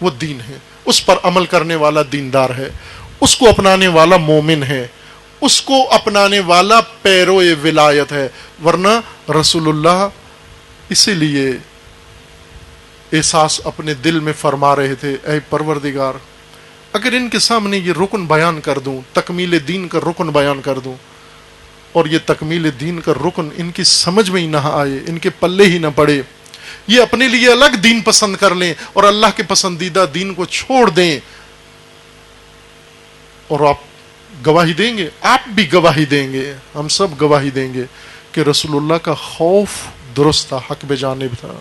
وہ دین ہے۔ اس پر عمل کرنے والا دیندار ہے، اس کو اپنانے والا مومن ہے، اس کو اپنانے والا پیرو ولایت ہے۔ ورنہ رسول اللہ اسی لیے احساس اپنے دل میں فرما رہے تھے، اے پروردگار اگر ان کے سامنے یہ رکن بیان کر دوں، تکمیل دین کا رکن بیان کر دوں، اور یہ تکمیل دین کا رکن ان کی سمجھ میں ہی نہ آئے، ان کے پلے ہی نہ پڑے، یہ اپنے لیے الگ دین پسند کر لیں اور اللہ کے پسندیدہ دین کو چھوڑ دیں، اور آپ گواہی دیں گے، آپ بھی گواہی دیں گے، ہم سب گواہی دیں گے کہ رسول اللہ کا خوف درست تھا، حق بے جانب تھا۔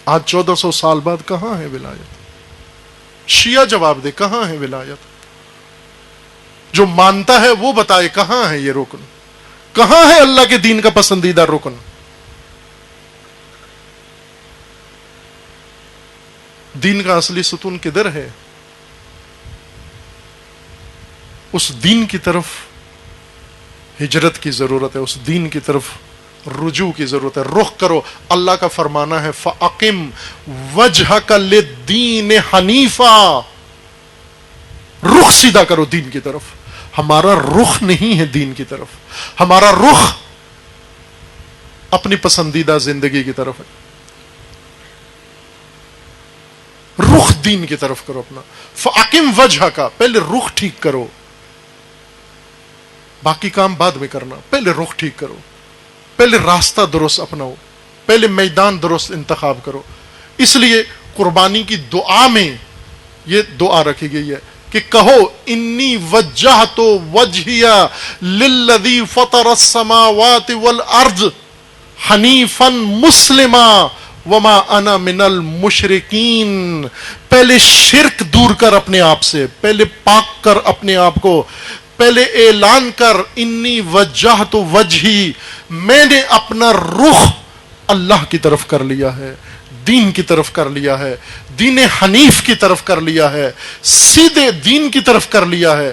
آج 1400 سال بعد کہاں ہے ولایت؟ شیعہ جواب دے، کہاں ہے ولایت؟ جو مانتا ہے وہ بتائے کہاں ہے یہ رکن، کہاں ہے اللہ کے دین کا پسندیدہ رکن؟ دین کا اصلی ستون کدھر ہے؟ اس دین کی طرف ہجرت کی ضرورت ہے، اس دین کی طرف رجوع کی ضرورت ہے، رخ کرو۔ اللہ کا فرمانا ہے فَأَقِمْ وَجْهَكَ لِلدِّينِ حَنِيفًا، رخ سیدھا کرو دین کی طرف۔ ہمارا رخ نہیں ہے دین کی طرف، ہمارا رخ اپنی پسندیدہ زندگی کی طرف ہے۔ رخ دین کی طرف کرو اپنا۔ فَأَقِمْ وَجْهَكَ، پہلے رخ ٹھیک کرو، باقی کام بعد میں کرنا، پہلے رخ ٹھیک کرو، پہلے راستہ درست اپناؤ، پہلے میدان درست انتخاب کرو۔ اس لیے قربانی کی دعا میں یہ دعا رکھی گئی ہے کہ کہو انی وجہت وجہی للذی فطر السماوات والارض حنیفا مسلما وما انا من المشرکین. پہلے شرک دور کر اپنے آپ سے، پہلے پاک کر اپنے آپ کو، پہلے اعلان کر انی وجہت وجہی، میں نے اپنا رخ اللہ کی طرف کر لیا ہے، دین کی طرف کر لیا ہے، دین حنیف کی طرف کر لیا ہے، سیدھے دین کی طرف کر لیا ہے.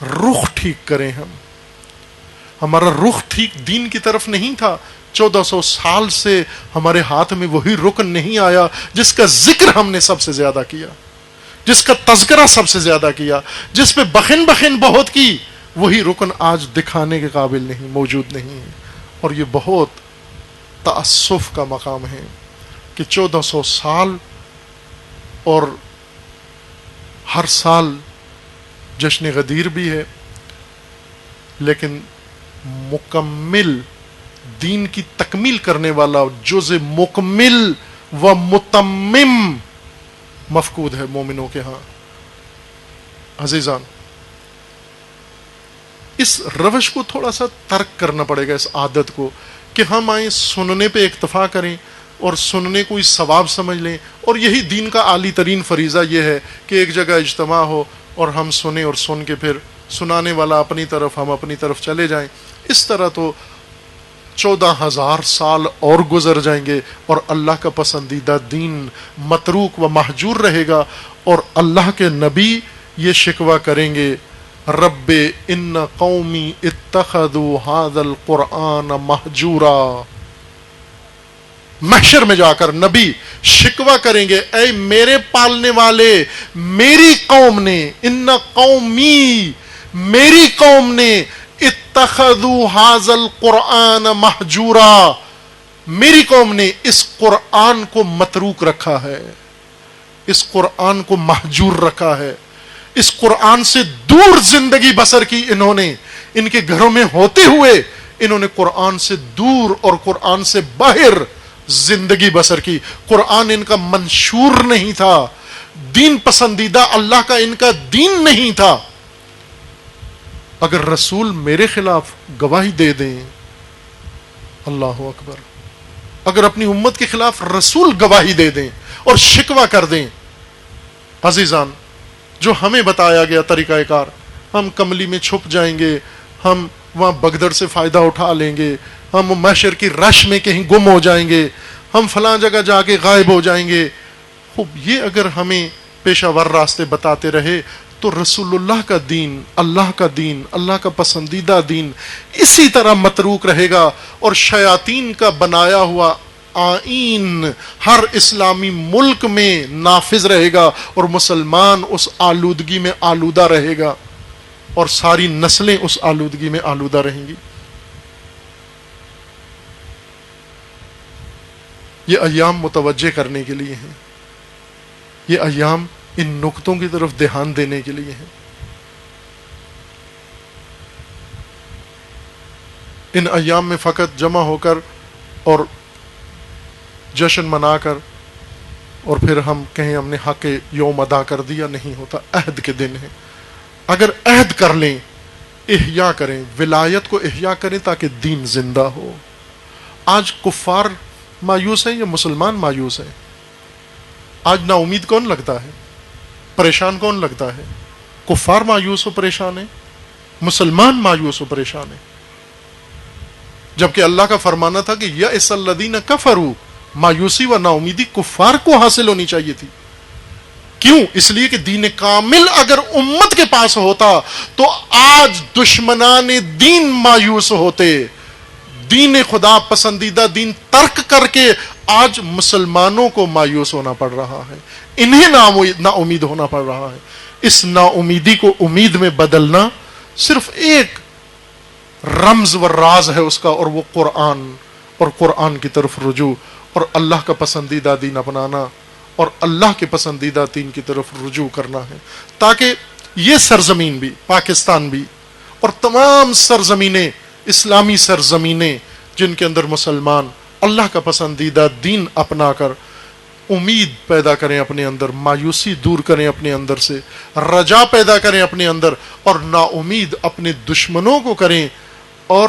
رخ ٹھیک کریں. ہمارا رخ ٹھیک دین کی طرف نہیں تھا. 1400 سال سے ہمارے ہاتھ میں وہی رکن نہیں آیا جس کا ذکر ہم نے سب سے زیادہ کیا، جس کا تذکرہ سب سے زیادہ کیا، جس پہ بخن بہت کی. وہی رکن آج دکھانے کے قابل نہیں، موجود نہیں ہے. اور یہ بہت تأسف کا مقام ہے کہ 1400 سال اور ہر سال جشن غدیر بھی ہے، لیکن مکمل دین کی تکمیل کرنے والا جز مکمل و متمم مفقود ہے مومنوں کے ہاں. عزیزان، اس روش کو تھوڑا سا ترک کرنا پڑے گا، اس عادت کو کہ ہم آئیں سننے پہ اکتفا کریں اور سننے کو اس ثواب سمجھ لیں، اور یہی دین کا عالی ترین فریضہ یہ ہے کہ ایک جگہ اجتماع ہو اور ہم سنیں اور سن کے پھر سنانے والا اپنی طرف، ہم اپنی طرف چلے جائیں. اس طرح تو 14,000 سال اور گزر جائیں گے اور اللہ کا پسندیدہ دین متروک و محجور رہے گا، اور اللہ کے نبی یہ شکوہ کریں گے رب ان قومی اتخذوا هذا القرآن مہجورا. محشر میں جا کر نبی شکوہ کریں گے، اے میرے پالنے والے، میری قوم نے، ان قومی، میری قوم نے، اتخذوا هذا القرآن مہجورا، میری قوم نے اس قرآن کو متروک رکھا ہے، اس قرآن کو محجور رکھا ہے، اس قرآن سے دور زندگی بسر کی. انہوں نے ان کے گھروں میں ہوتے ہوئے انہوں نے قرآن سے دور اور قرآن سے باہر زندگی بسر کی. قرآن ان کا منشور نہیں تھا، دین پسندیدہ اللہ کا ان کا دین نہیں تھا. اگر رسول میرے خلاف گواہی دے دیں، اللہ اکبر، اگر اپنی امت کے خلاف رسول گواہی دے دیں اور شکوہ کر دیں، عزیزان، جو ہمیں بتایا گیا طریقہ کار، ہم کملی میں چھپ جائیں گے، ہم وہاں بگدڑ سے فائدہ اٹھا لیں گے، ہم محشر کی رش میں کہیں گم ہو جائیں گے، ہم فلاں جگہ جا کے غائب ہو جائیں گے. خوب، یہ اگر ہمیں پیشہ ور راستے بتاتے رہے تو رسول اللہ کا دین، اللہ کا دین، اللہ کا پسندیدہ دین اسی طرح متروک رہے گا، اور شیاطین کا بنایا ہوا آئین ہر اسلامی ملک میں نافذ رہے گا، اور مسلمان اس آلودگی میں آلودہ رہے گا، اور ساری نسلیں اس آلودگی میں آلودہ رہیں گی. یہ ایام متوجہ کرنے کے لیے ہیں، یہ ایام ان نقطوں کی طرف دھیان دینے کے لیے ہیں. ان ایام میں فقط جمع ہو کر اور جشن منا کر اور پھر ہم کہیں ہم نے حق یوم ادا کر دیا نہیں ہوتا. عہد کے دن ہیں، اگر عہد کر لیں، احیاء کریں، ولایت کو احیاء کریں تاکہ دین زندہ ہو. آج کفار مایوس ہیں یا مسلمان مایوس ہیں؟ آج نا امید کون لگتا ہے؟ پریشان کون لگتا ہے؟ کفار مایوس و پریشان ہیں، مسلمان مایوس و پریشان ہیں. جبکہ اللہ کا فرمانا تھا کہ یئس الذین کفروا، مایوسی و نا امیدی کفار کو حاصل ہونی چاہیے تھی. کیوں؟ اس لیے کہ دین کامل اگر امت کے پاس ہوتا تو آج دشمنان دین مایوس ہوتے. دین خدا پسندیدہ دین ترک کر کے آج مسلمانوں کو مایوس ہونا پڑ رہا ہے، انہیں نا امید ہونا پڑ رہا ہے. اس نا امیدی کو امید میں بدلنا صرف ایک رمز و راز ہے اس کا، اور وہ قرآن، اور قرآن کی طرف رجوع، اور اللہ کا پسندیدہ دین اپنانا، اور اللہ کے پسندیدہ دین کی طرف رجوع کرنا ہے، تاکہ یہ سرزمین بھی، پاکستان بھی، اور تمام سرزمینیں، اسلامی سرزمینیں جن کے اندر مسلمان اللہ کا پسندیدہ دین اپنا کر امید پیدا کریں اپنے اندر، مایوسی دور کریں اپنے اندر سے، رجا پیدا کریں اپنے اندر، اور نا امید اپنے دشمنوں کو کریں اور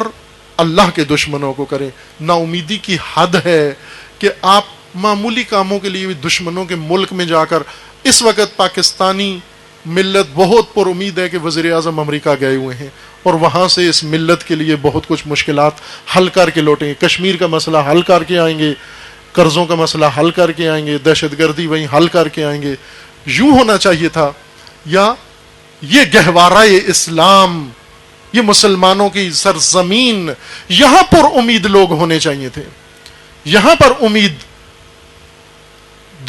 اللہ کے دشمنوں کو کریں۔ نا امیدی کی حد ہے کہ آپ معمولی کاموں کے لیے بھی دشمنوں کے ملک میں جا کر، اس وقت پاکستانی ملت بہت پر امید ہے کہ وزیر اعظم امریکہ گئے ہوئے ہیں اور وہاں سے اس ملت کے لیے بہت کچھ مشکلات حل کر کے لوٹیں گے، کشمیر کا مسئلہ حل کر کے آئیں گے، قرضوں کا مسئلہ حل کر کے آئیں گے، دہشت گردی وہیں حل کر کے آئیں گے۔ یوں ہونا چاہیے تھا، یا یہ گہوارہ اسلام، یہ مسلمانوں کی سرزمین، یہاں پر امید لوگ ہونے چاہیے تھے، یہاں پر امید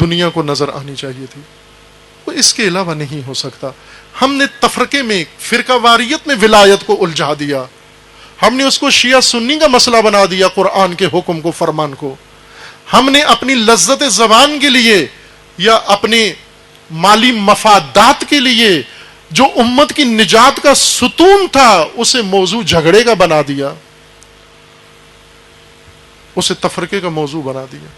دنیا کو نظر آنی چاہیے تھی۔ وہ اس کے علاوہ نہیں ہو سکتا۔ ہم نے تفرقے میں، فرقہ واریت میں ولایت کو الجھا دیا، ہم نے اس کو شیعہ سنی کا مسئلہ بنا دیا، قرآن کے حکم کو، فرمان کو۔ ہم نے اپنی لذت زبان کے لیے یا اپنے مالی مفادات کے لیے جو امت کی نجات کا ستون تھا اسے موضوع جھگڑے کا بنا دیا، اسے تفرقے کا موضوع بنا دیا۔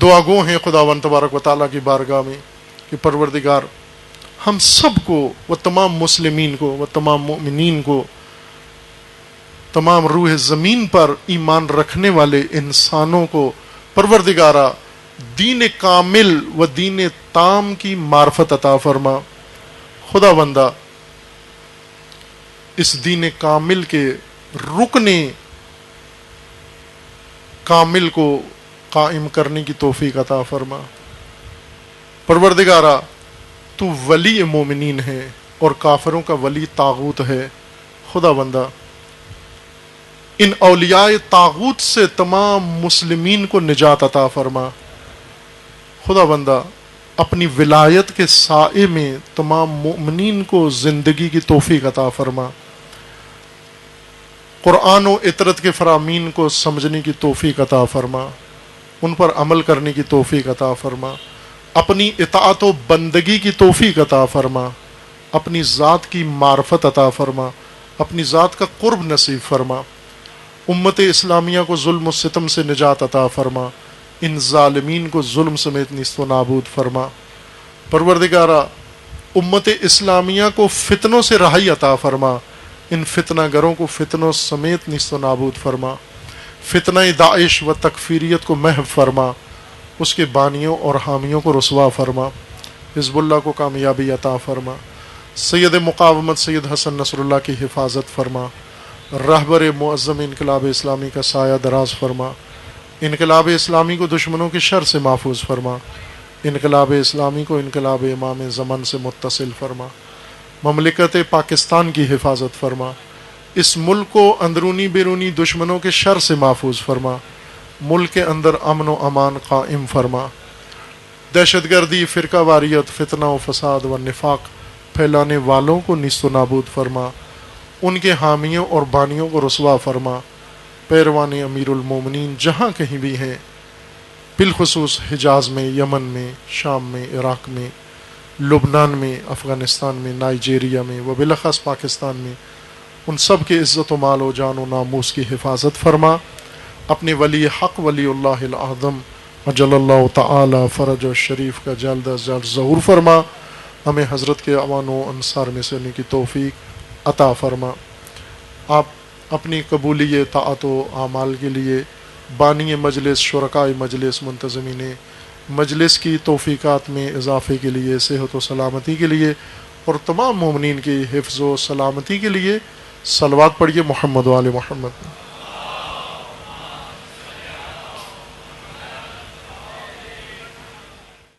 دعا گو ہیں خداوند تبارک و تعالیٰ کی بارگاہ میں کہ پروردگار ہم سب کو، وہ تمام مسلمین کو، وہ تمام مومنین کو، تمام روح زمین پر ایمان رکھنے والے انسانوں کو پروردگارہ دین کامل و دین تام کی معرفت عطا فرما۔ خداوندہ اس دین کامل کے رکن کامل کو قائم کرنے کی توفیق عطا فرما۔ پروردگارہ تو ولی مومنین ہے اور کافروں کا ولی طاغوت ہے۔ خداوندہ ان اولیاء طاغوت سے تمام مسلمین کو نجات عطا فرما۔ خداوندہ اپنی ولایت کے سائے میں تمام مومنین کو زندگی کی توفیق عطا فرما۔ قرآن و اطرت کے فرامین کو سمجھنے کی توفیق عطا فرما، ان پر عمل کرنے کی توفیق عطا فرما، اپنی اطاعت و بندگی کی توفیق عطا فرما، اپنی ذات کی معرفت عطا فرما، اپنی ذات کا قرب نصیب فرما۔ امت اسلامیہ کو ظلم و ستم سے نجات عطا فرما، ان ظالمین کو ظلم سمیت نیست و نابود فرما۔ پروردگارہ امت اسلامیہ کو فتنوں سے رہائی عطا فرما، ان فتنہ گروں کو فتنوں سمیت نیست و نابود فرما۔ فتنہ داعش و تکفیریت کو محو فرما، اس کے بانیوں اور حامیوں کو رسوا فرما۔ حزب اللہ کو کامیابی عطا فرما۔ سید مقاومت سید حسن نصر اللہ کی حفاظت فرما۔ رہبر معظم انقلاب اسلامی کا سایہ دراز فرما۔ انقلاب اسلامی کو دشمنوں کے شر سے محفوظ فرما۔ انقلاب اسلامی کو انقلاب امام زمان سے متصل فرما۔ مملکت پاکستان کی حفاظت فرما۔ اس ملک کو اندرونی بیرونی دشمنوں کے شر سے محفوظ فرما۔ ملک کے اندر امن و امان قائم فرما۔ دہشت گردی، فرقہ واریت، فتنہ و فساد و نفاق پھیلانے والوں کو نیست و نابود فرما، ان کے حامیوں اور بانیوں کو رسوا فرما۔ پیروان امیر المومنین جہاں کہیں بھی ہیں، بالخصوص حجاز میں، یمن میں، شام میں، عراق میں، لبنان میں، افغانستان میں، نائجیریا میں و بالاخص پاکستان میں، ان سب کے عزت و مال و جان و ناموس کی حفاظت فرما۔ اپنے ولی حق ولی اللہ الاعظم اجل اللہ تعالی فرج الشریف کا جلد از جلد ظہور فرما۔ ہمیں حضرت کے اعوان و انصار میں سے ہونے کی توفیق عطا فرما۔ آپ اپنی قبولی طاعت و اعمال کے لیے بانی مجلس، شرکاء مجلس، منتظمین مجلس کی توفیقات میں اضافے کے لیے، صحت و سلامتی کے لیے اور تمام مومنین کی حفظ و سلامتی کے لیے صلوات پڑھیے محمد و آل محمد۔